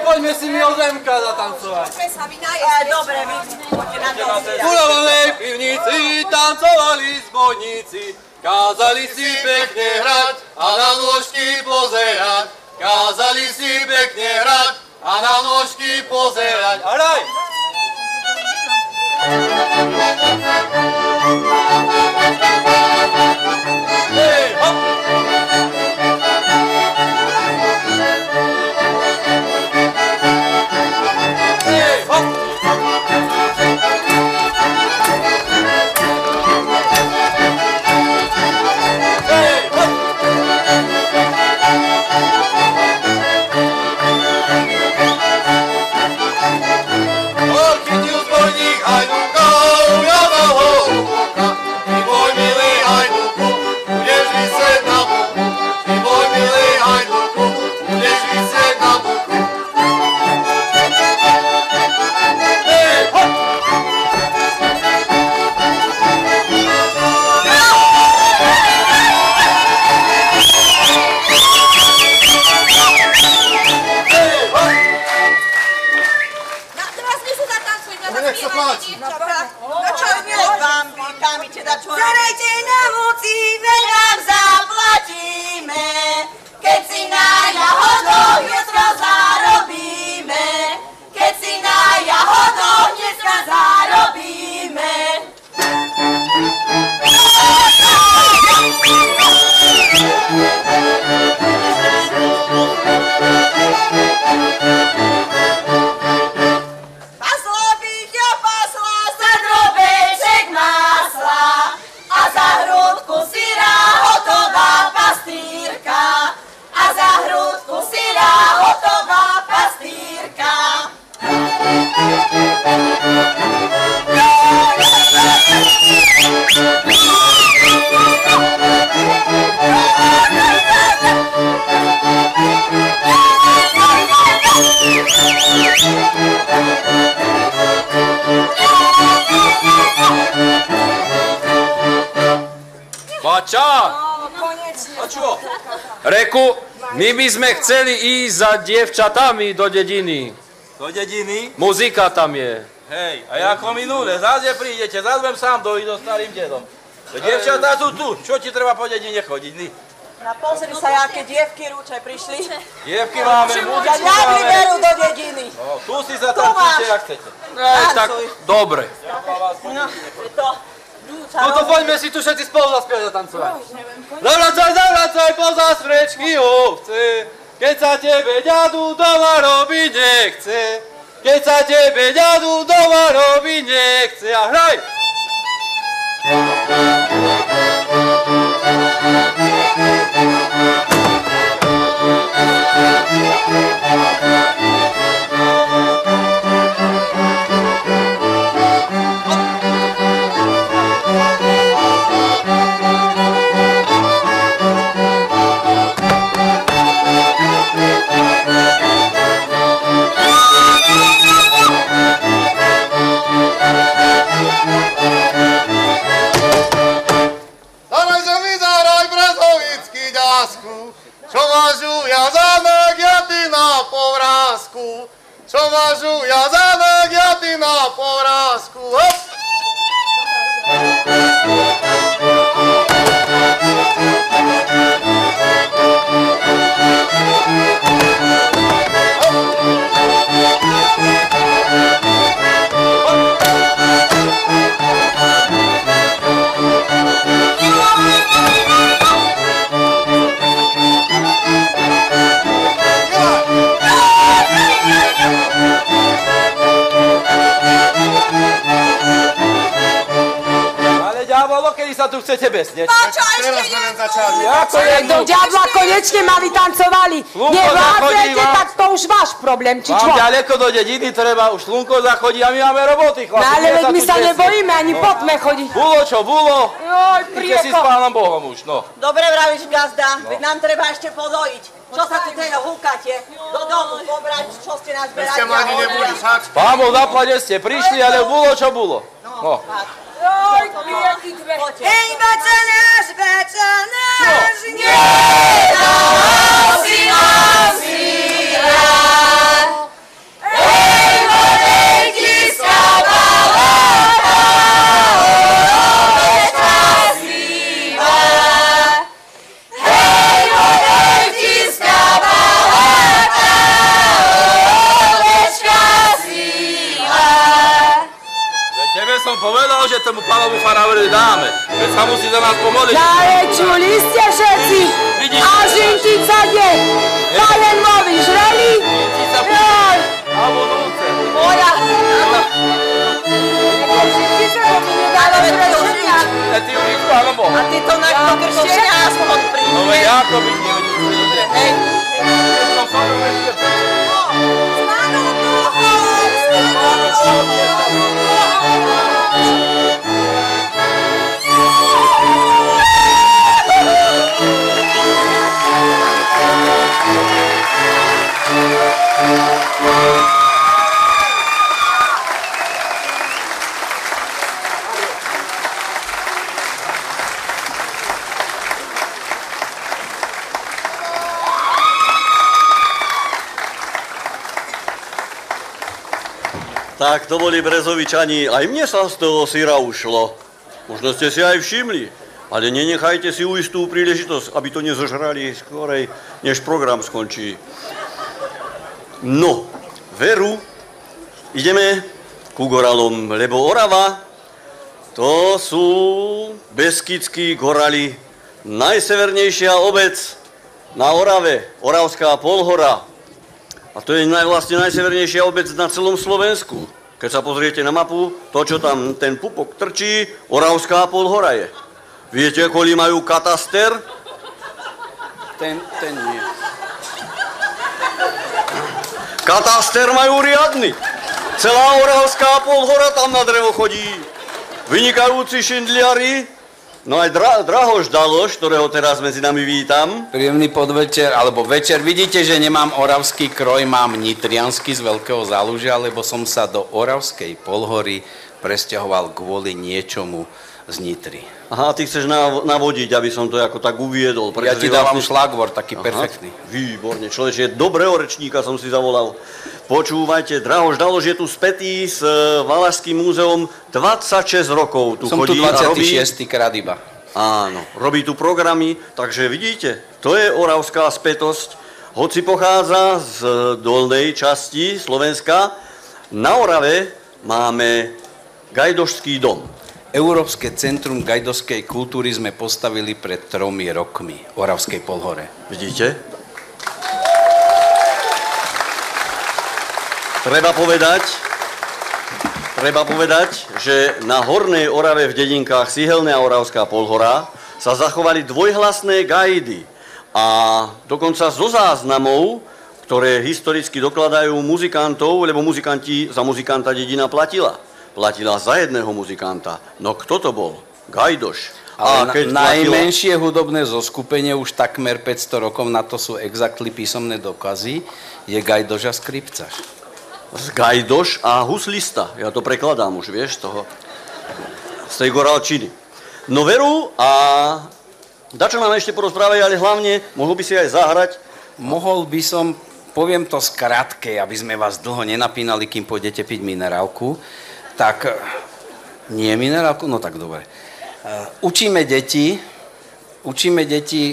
Speaker 12: Poďme si mi ozemka zatancovať.
Speaker 14: Poďme sa vynajesť. Dobre, vy poďte na to.
Speaker 3: V Uľavovej pivnici tancovali zbojníci, kázali si pekne hrať a na nôžky pozerať. Kázali si pekne hrať a na nôžky pozerať. A daj! Hej, hop! Hej, hop! Hej, hop! Chytil zbojník hajduka, ujadal ho uboka. Ty môj milý hajduku, budeš vysieť na buku. Ty môj milý hajduku, budeš vysieť na buku. Hej, hop! Nech sa páči.
Speaker 14: No čo, milé bambi, tam ide da čo? Zarejte na múci, veď vám zaplatíme. Keď si na jahodoch dneska zarobíme. Keď si na jahodoch dneska zarobíme. Pasla bych ja, pasla za drobeček masla a za hrudku syra hotová pastýrka. A za hrudku syra hotová pastýrka.
Speaker 15: Bača!
Speaker 12: A čo?
Speaker 15: Reku, my by sme chceli ísť za dievčatami do dediny.
Speaker 12: Do dediny?
Speaker 15: Muzika tam je.
Speaker 12: Hej, a ako minule, zase prídete, zase budem sám dojít so starým dedom. Dievčatá sú tu, čo ti treba po dedine chodiť, ni?
Speaker 14: pozri sa, aké dievky rúče prišli.
Speaker 12: Dievky máme, muzičku
Speaker 14: Ja ďabli
Speaker 12: máme.
Speaker 14: berú do dediny.
Speaker 12: No, tu si sa tančíte, jak chcete. Tak, dobre.
Speaker 14: No, to.
Speaker 15: No to poďme si tu všetci spolu zaspievať a tancovať. Zavracaj, poza smrečky ovce, keď sa tebe ďadu doma robiť nechce. Keď sa tebe ďadu doma robiť nechce. A hraj!
Speaker 8: Čo mažu ja zámek, ja ty na povrázku. Čo mažu ja zámek, ja ty na povrázku. Hop!
Speaker 12: Sa tu chcete besneť?
Speaker 14: Páčo, ešte
Speaker 13: nie. Do diabla konečne ma vytancovali. Nevládzete, tak to už váš problém, či čo?
Speaker 12: Vám ďaleko do dediny treba, už slnko zachodí a my máme roboty, chlapi.
Speaker 13: No ale veď my sa nebojíme, ani potme chodiť.
Speaker 12: Bulo čo bulo?
Speaker 13: Joj,
Speaker 12: Príďte si s pánom Bohom už, no.
Speaker 14: Dobre vravíš, gazda, veď nám treba ešte podojiť. Čo sa tu teda húkate? Do domu pobrať, čo ste nás berali.
Speaker 12: Pán Boh zaplať, ste prišli, ale bulo čo bulo. No.
Speaker 13: Joj, pieky dve.
Speaker 14: Ej, bacanáš, nedal si nám síra. Ej, vodej ti skavala, ovečka slíva. Ej, vodej ti skavala, ovečka slíva.
Speaker 12: Tebe som povedal, že tomu pánovu farárovi dáme. Veď sa musí za nás pomodliť.
Speaker 13: Čuli ste všetci? A žintica je. Palen movi žreli? Joj.
Speaker 12: A budúce.
Speaker 14: Moja.
Speaker 13: Žintica je mi nedala žrešenia.
Speaker 12: Ty už ich pánom Bohom.
Speaker 14: A ty to na kršenia aspoň príde.
Speaker 12: No veď ako by ti
Speaker 14: Dobre, hej.
Speaker 1: Tak to boli Brezovičani, aj mne sa z toho syra ušlo. Možno ste si aj všimli, ale nenechajte si ujsť tú príležitosť, aby to nezožrali skorej, než program skončí. No, veru, ideme ku Goralom, lebo Orava, to sú Beskydskí Gorali, najsevernejšia obec na Orave, Oravská polhora. A to je vlastne najsevernejšia obec na celom Slovensku. Keď sa pozriete na mapu, to, čo tam ten pupok trčí, Oravská polhora je. Viete, koľko majú kataster? Ten nie. Kataster majú riadny. Celá Oravská polhora tam na drevo chodí. Vynikajúci šindliari. No aj Drahoš Daloš, ktorého teraz medzi nami vítam.
Speaker 15: Príjemný podvečer, alebo večer. Vidíte, že nemám oravský kroj, mám nitriansky z Veľkého Zálužia, lebo som sa do Oravskej polhory presťahoval kvôli niečomu z Nitry.
Speaker 1: Aha, ty chceš navodiť, aby som to ako tak uviedol.
Speaker 15: Ja ti dávam šlagvor, taký perfektný.
Speaker 1: Výborne, človeče, dobrého rečníka som si zavolal. Počúvajte, Drahoš Daloš je tu spätý s Valašským múzeom 26 rokov. Tu
Speaker 15: som
Speaker 1: chodí
Speaker 15: tu 26.
Speaker 1: a robí...
Speaker 15: krát iba.
Speaker 1: Áno, robí tu programy, takže vidíte, to je oravská spätosť. Hoci pochádza z dolnej časti Slovenska, na Orave máme Gajdošský dom.
Speaker 16: Európske centrum gajdoskej kultúry sme postavili pred 3 rokmi v Oravskej Polhore.
Speaker 1: Vidíte? Treba povedať, že na Hornej Orave v dedinkách Sihelné a Oravská Polhora sa zachovali dvojhlasné gajdy a dokonca zo záznamov, ktoré historicky dokladajú muzikantov, lebo za muzikanta dedina platila. Platila za jedného muzikanta. No kto to bol? Gajdoš.
Speaker 16: Ale najmenšie hudobné zoskupenie už takmer 500 rokov, na to sú exaktly písomné dokazy, je Gajdoš a Skripcaš.
Speaker 1: Gajdoš a huslista. Ja to prekladám už, vieš, z tej Goralčiny. No veru a dačo nám ešte porozprávajú, ale hlavne mohol by si aj zahrať.
Speaker 16: Mohol by som, poviem to skratke, aby sme vás dlho nenapínali, kým pôjdete piť minerálku. Tak, nie minerálku? No tak dobre. Učíme deti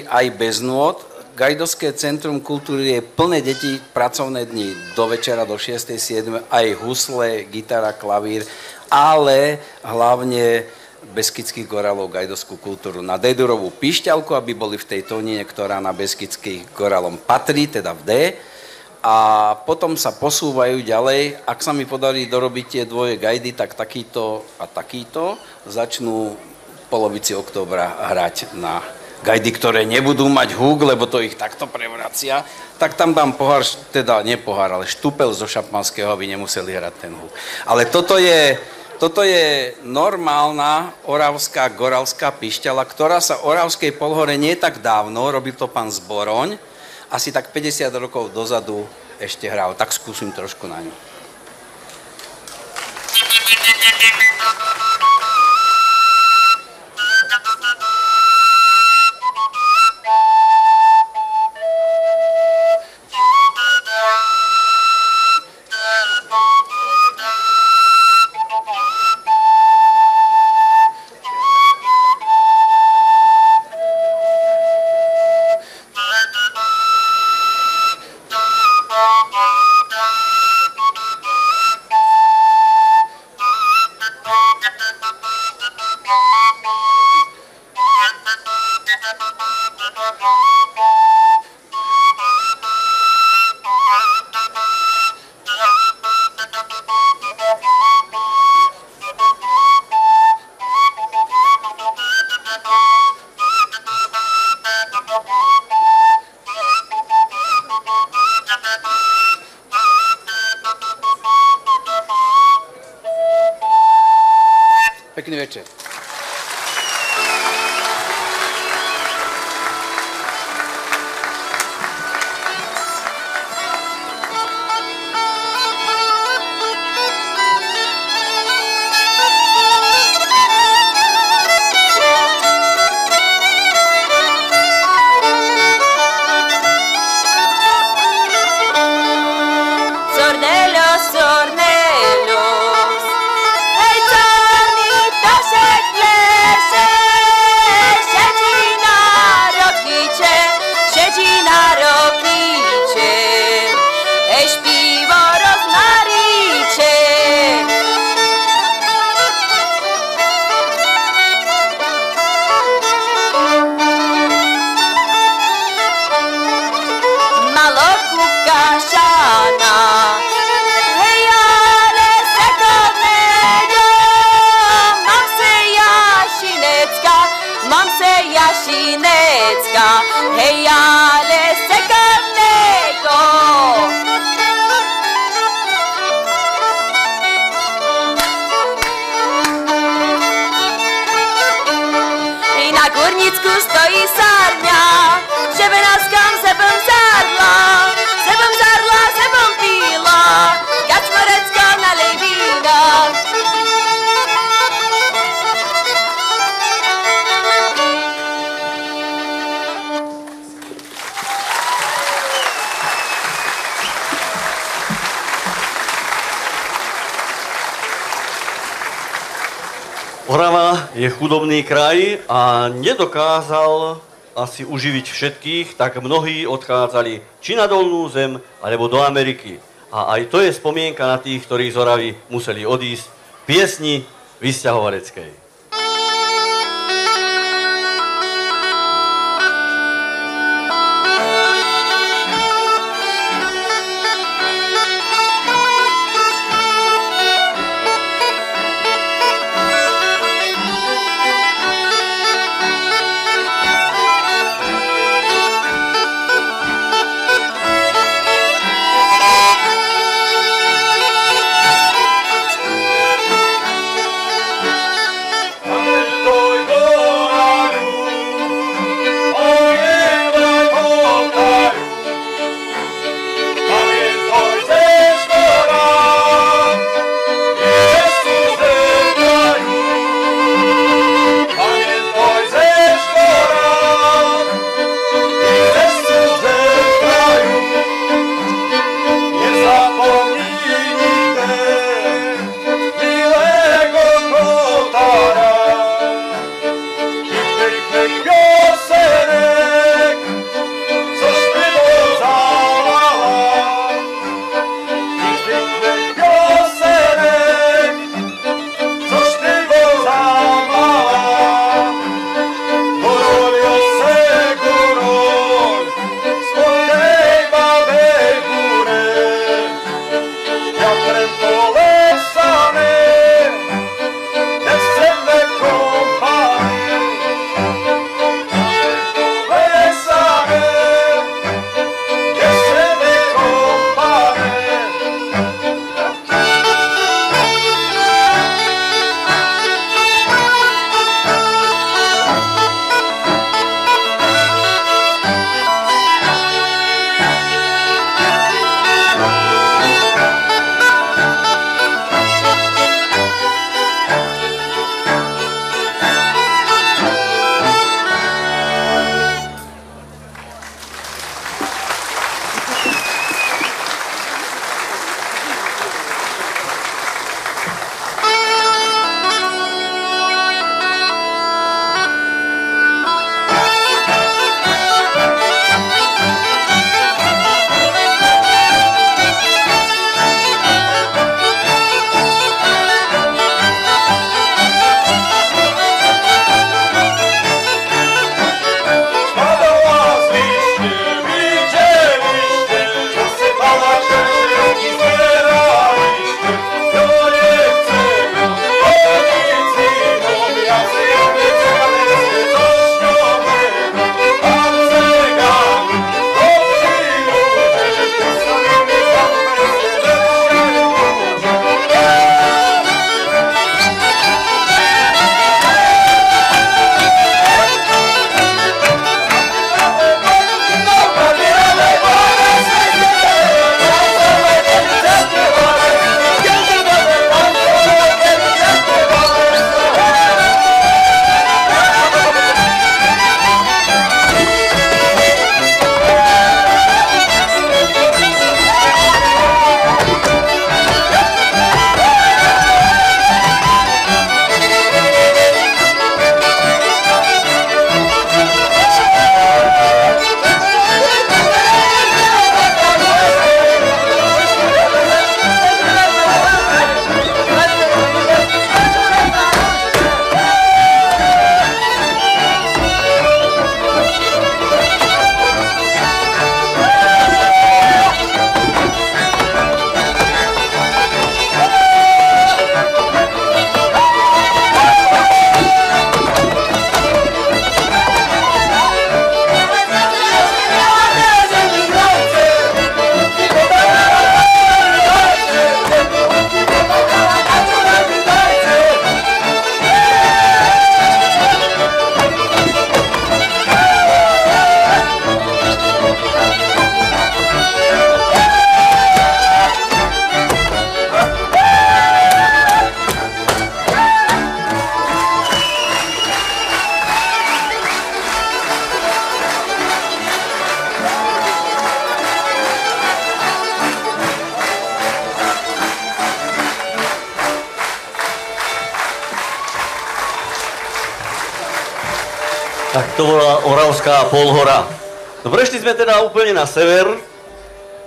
Speaker 16: aj bez nôd. Gajdoské centrum kultúry je plné detí, pracovné dni do večera, do 6. 7. Aj husle, gitara, klavír, ale hlavne Beskydských gorálov gajdovskú kultúru na D-durovú pišťalku, aby boli v tej tónine, ktorá na Beskydských gorálom patrí, teda v D. A potom sa posúvajú ďalej. Ak sa mi podarí dorobiť tie dvoje gajdy, tak takýto a takýto začnú v polovici októbra hrať na gajdy, ktoré nebudú mať húk, lebo to ich takto prevracia. Tak tam dám pohár, teda nie pohár, ale štupel zo šapanského, aby nemuseli hrať ten húk. Ale toto je normálna oravská goralská pišťala, ktorá sa Oravskej Polhore nie tak dávno, robil to pán Zboroň, asi tak 50 rokov dozadu ešte hral. Tak skúsim trošku na ňu. Pekný večer.
Speaker 1: Orava je chudobný kraj a nedokázal asi uživiť všetkých, tak mnohí odchádzali či na dolnú zem, alebo do Ameriky. A aj to je spomienka na tých, ktorí z Oravy museli odísť v piesni vysťahovaleckej. Tak to bola Oravská polhora. No prešli sme teda úplne na sever,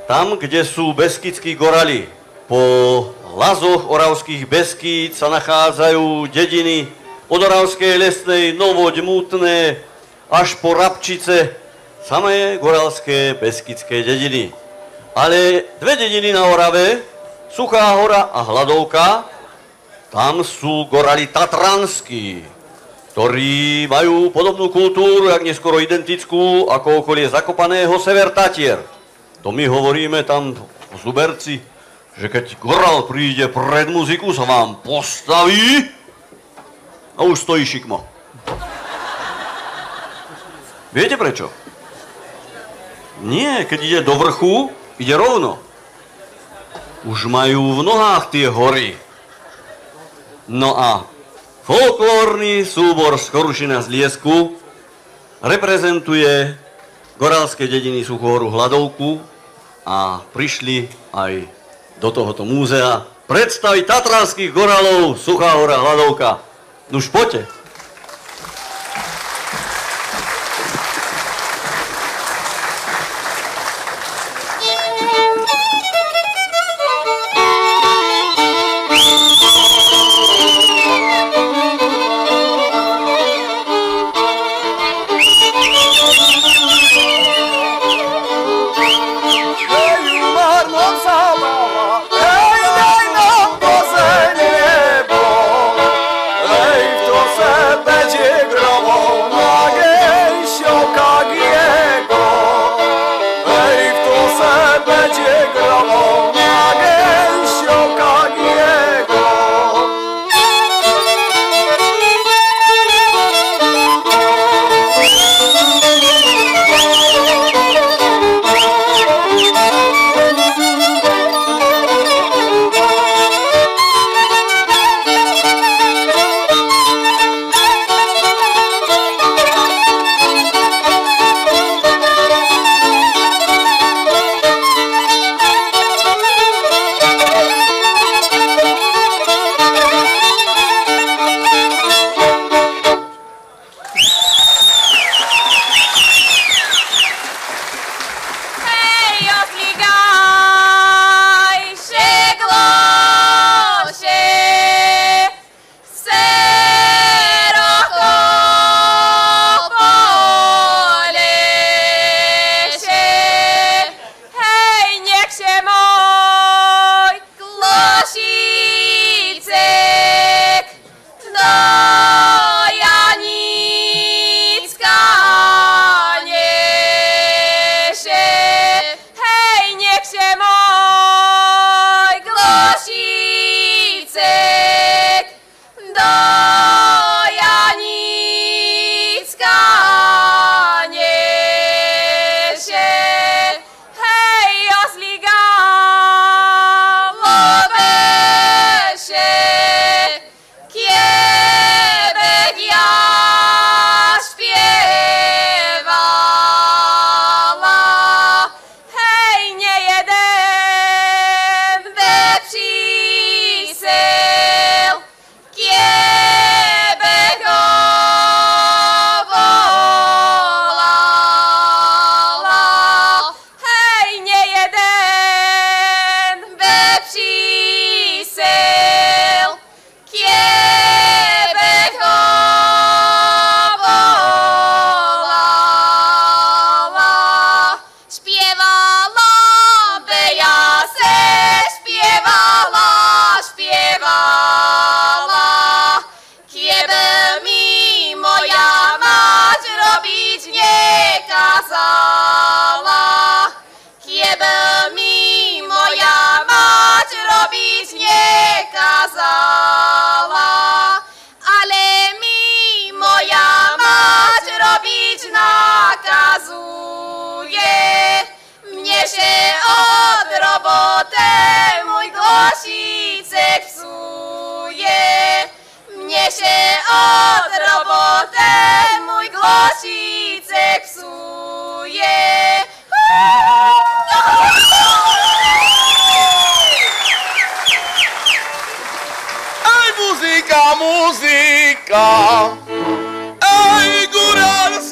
Speaker 1: tam, kde sú Beskydskí Gorali. Po lazoch Oravských Beskyd sa nachádzajú dediny od Oravskej Lesnej, Novoď, Mútne, až po Rabčice, samé goralské Beskydské dediny. Ale dve dediny na Orave, Suchá hora a Hladovka, tam sú Gorali tatranskí, ktorí majú podobnú kultúru, jak neskoro identickú, ako okolie Zakopaného sever Tatier. To my hovoríme tam v Zuberci, že keď Goral príde pred muziku, sa vám postaví a už stojí šikmo. Viete prečo? Nie, keď ide do vrchu, ide rovno. Už majú v nohách tie hory. No a folklórny súbor z Korušina z Liesku reprezentuje goralské dediny Suchú horu, Hladovku a prišli aj do tohoto múzea predstaviť tatranských goralov Suchá hora, Hladovka. Nuž poďte.
Speaker 4: Muzika, ej, góralska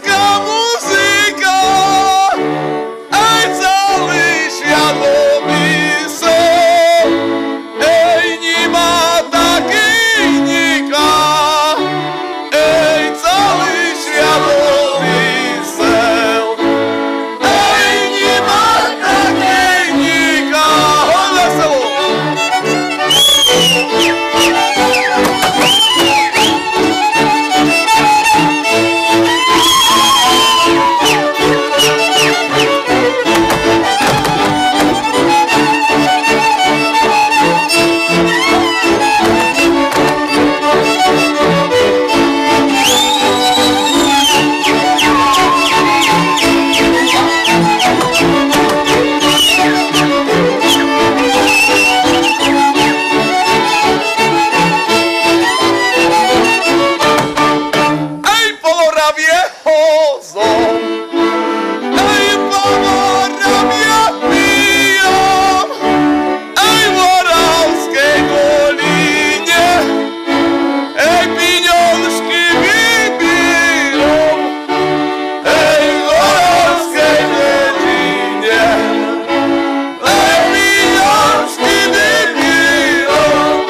Speaker 4: Moraviehozom. Ej, po Moravie pijam, ej, Moravskej doline, ej, piňošky vybíram, ej, Moravskej doline, ej, piňošky vybíram.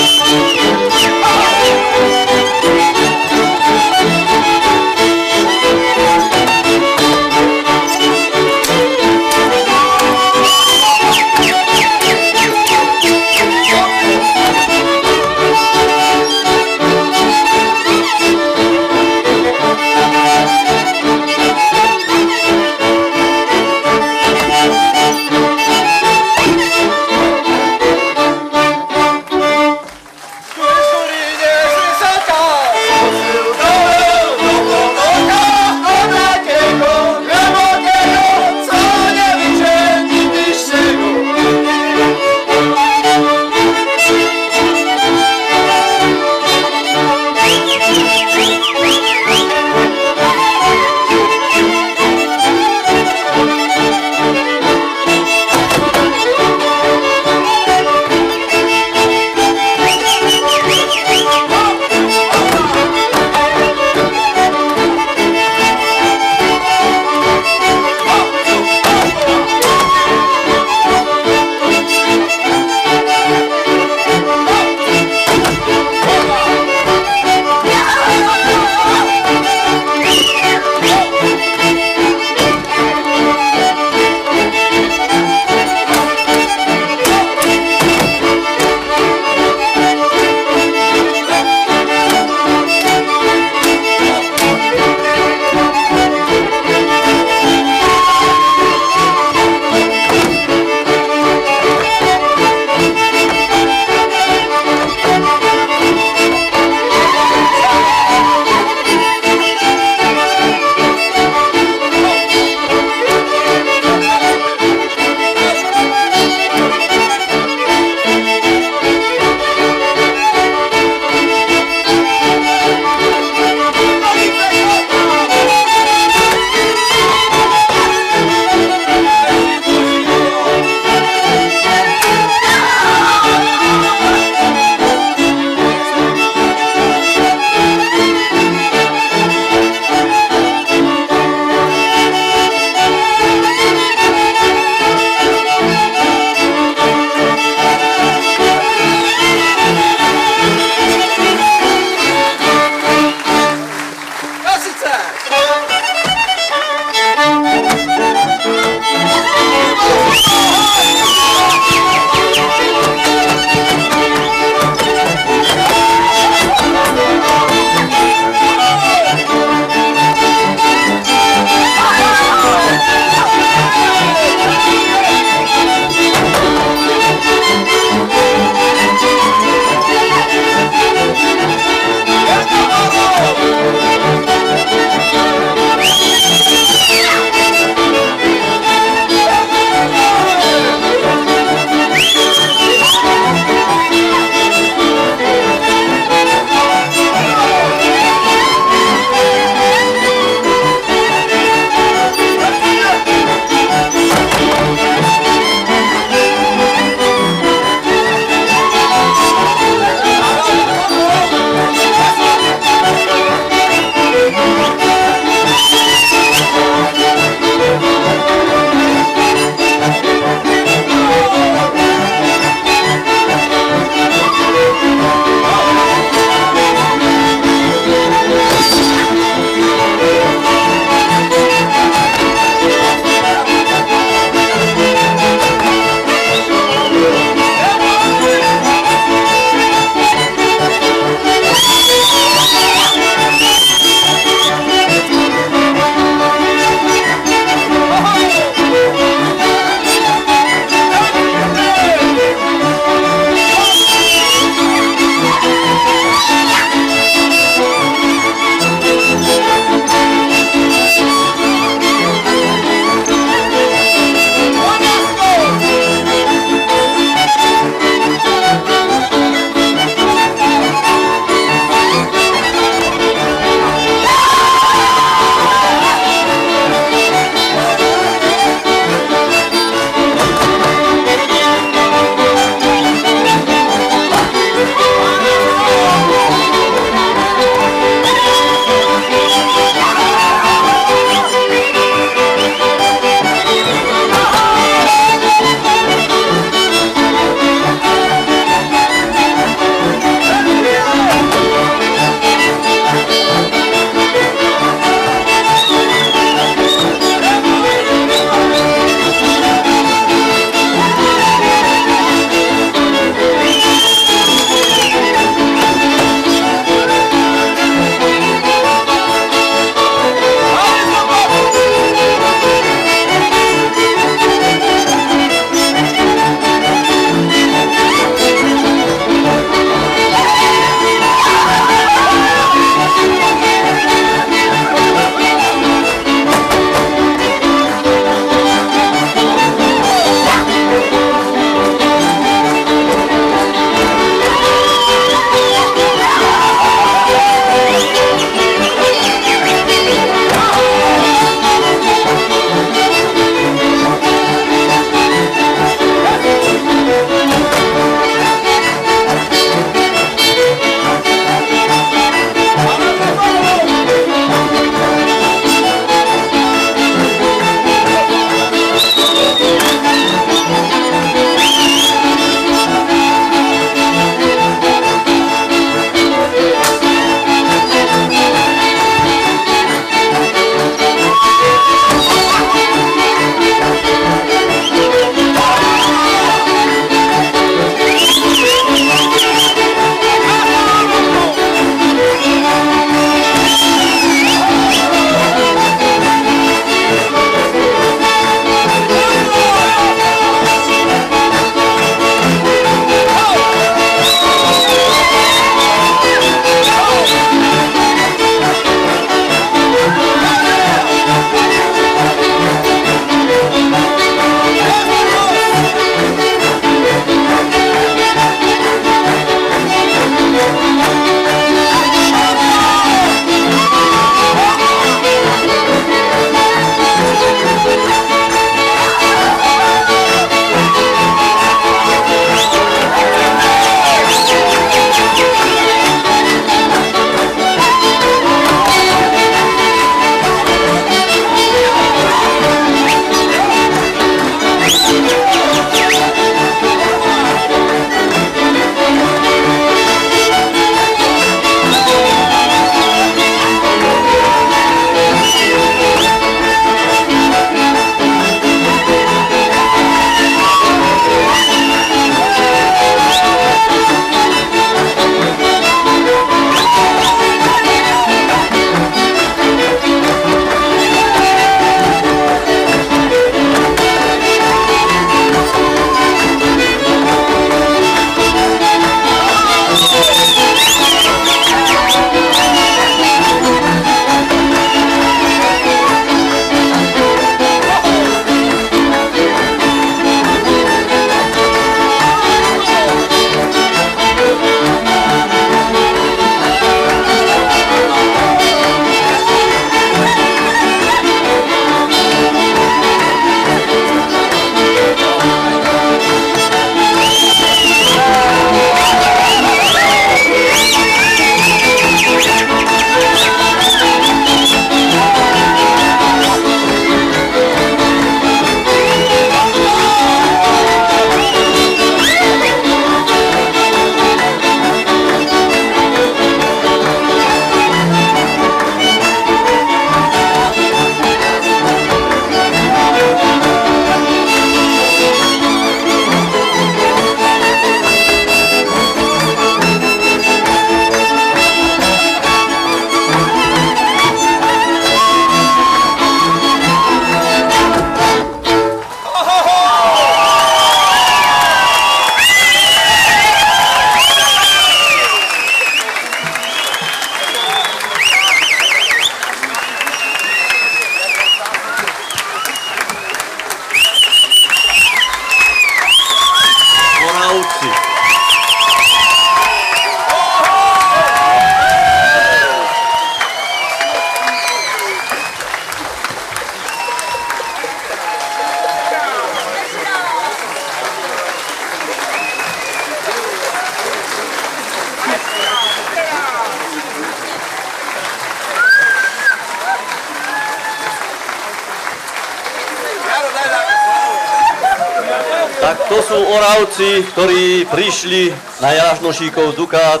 Speaker 1: Tak to sú Oravci, ktorí prišli na Jánošíkov Dukát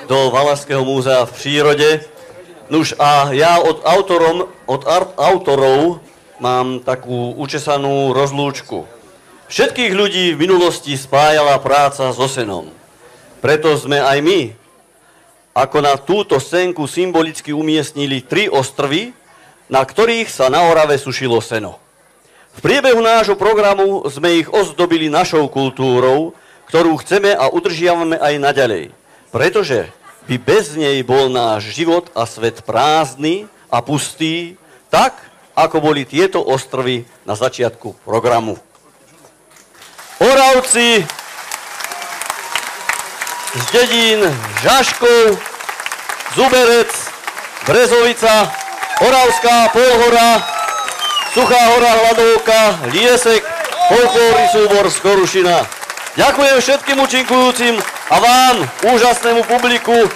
Speaker 1: do Valašského múzea v prírode. Nuž a ja od autorov mám takú učesanú rozlúčku. Všetkých ľudí v minulosti spájala práca so senom. Preto sme aj my, ako na túto scénku symbolicky umiestnili 3 ostrovy, na ktorých sa na Orave sušilo seno. V priebehu nášho programu sme ich ozdobili našou kultúrou, ktorú chceme a udržiavame aj naďalej. Pretože by bez nej bol náš život a svet prázdny a pustý, tak ako boli tieto ostrovy na začiatku programu. Oravci z dedín Žaškov, Zuberec, Brezovica, Oravská Polhora, Suchá hora Hladovka, Liesek, folklórny súbor z Korušina. Ďakujem všetkým účinkujúcim a vám, úžasnému publiku,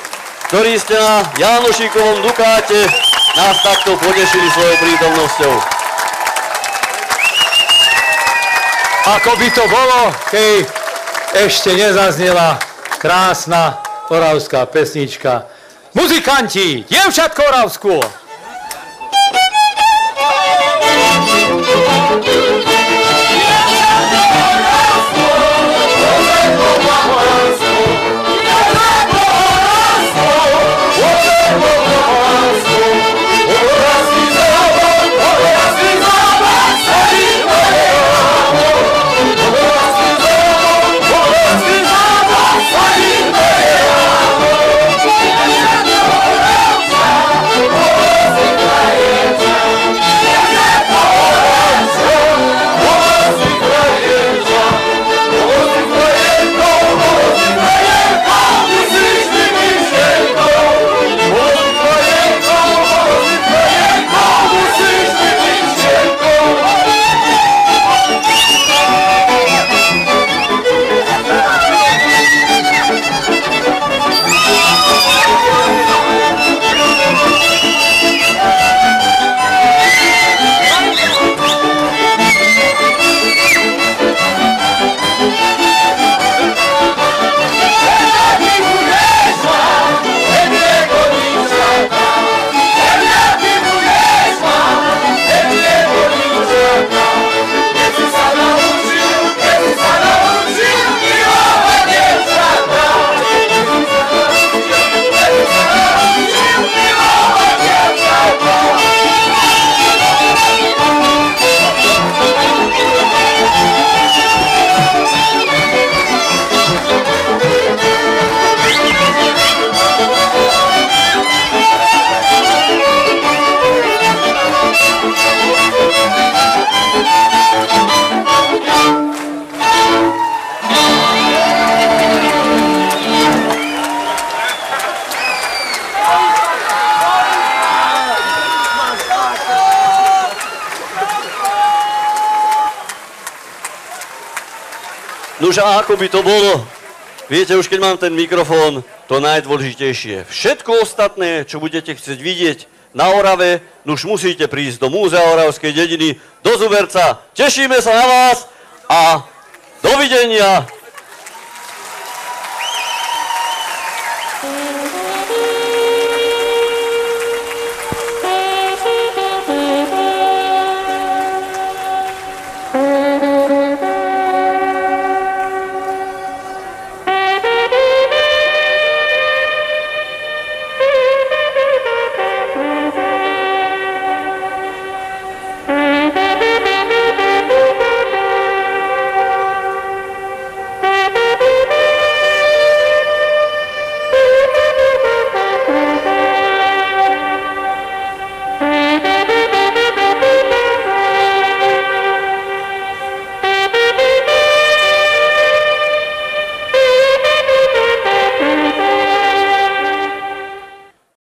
Speaker 1: ktorí ste na Jánošíkovom Dukáte nás takto potešili svojou prítomnosťou.
Speaker 5: Ako by to bolo, keď ešte nezaznela krásna oravská pesnička. Muzikanti, dievčatko Oravskú!
Speaker 1: Nuž a ako by to bolo? Viete, už keď mám ten mikrofón, to najdôležitejšie. Všetko ostatné, čo budete chcieť vidieť na Orave, nuž musíte prísť do Múzea Oravskej dediny, do Zuberca. Tešíme sa na vás a dovidenia.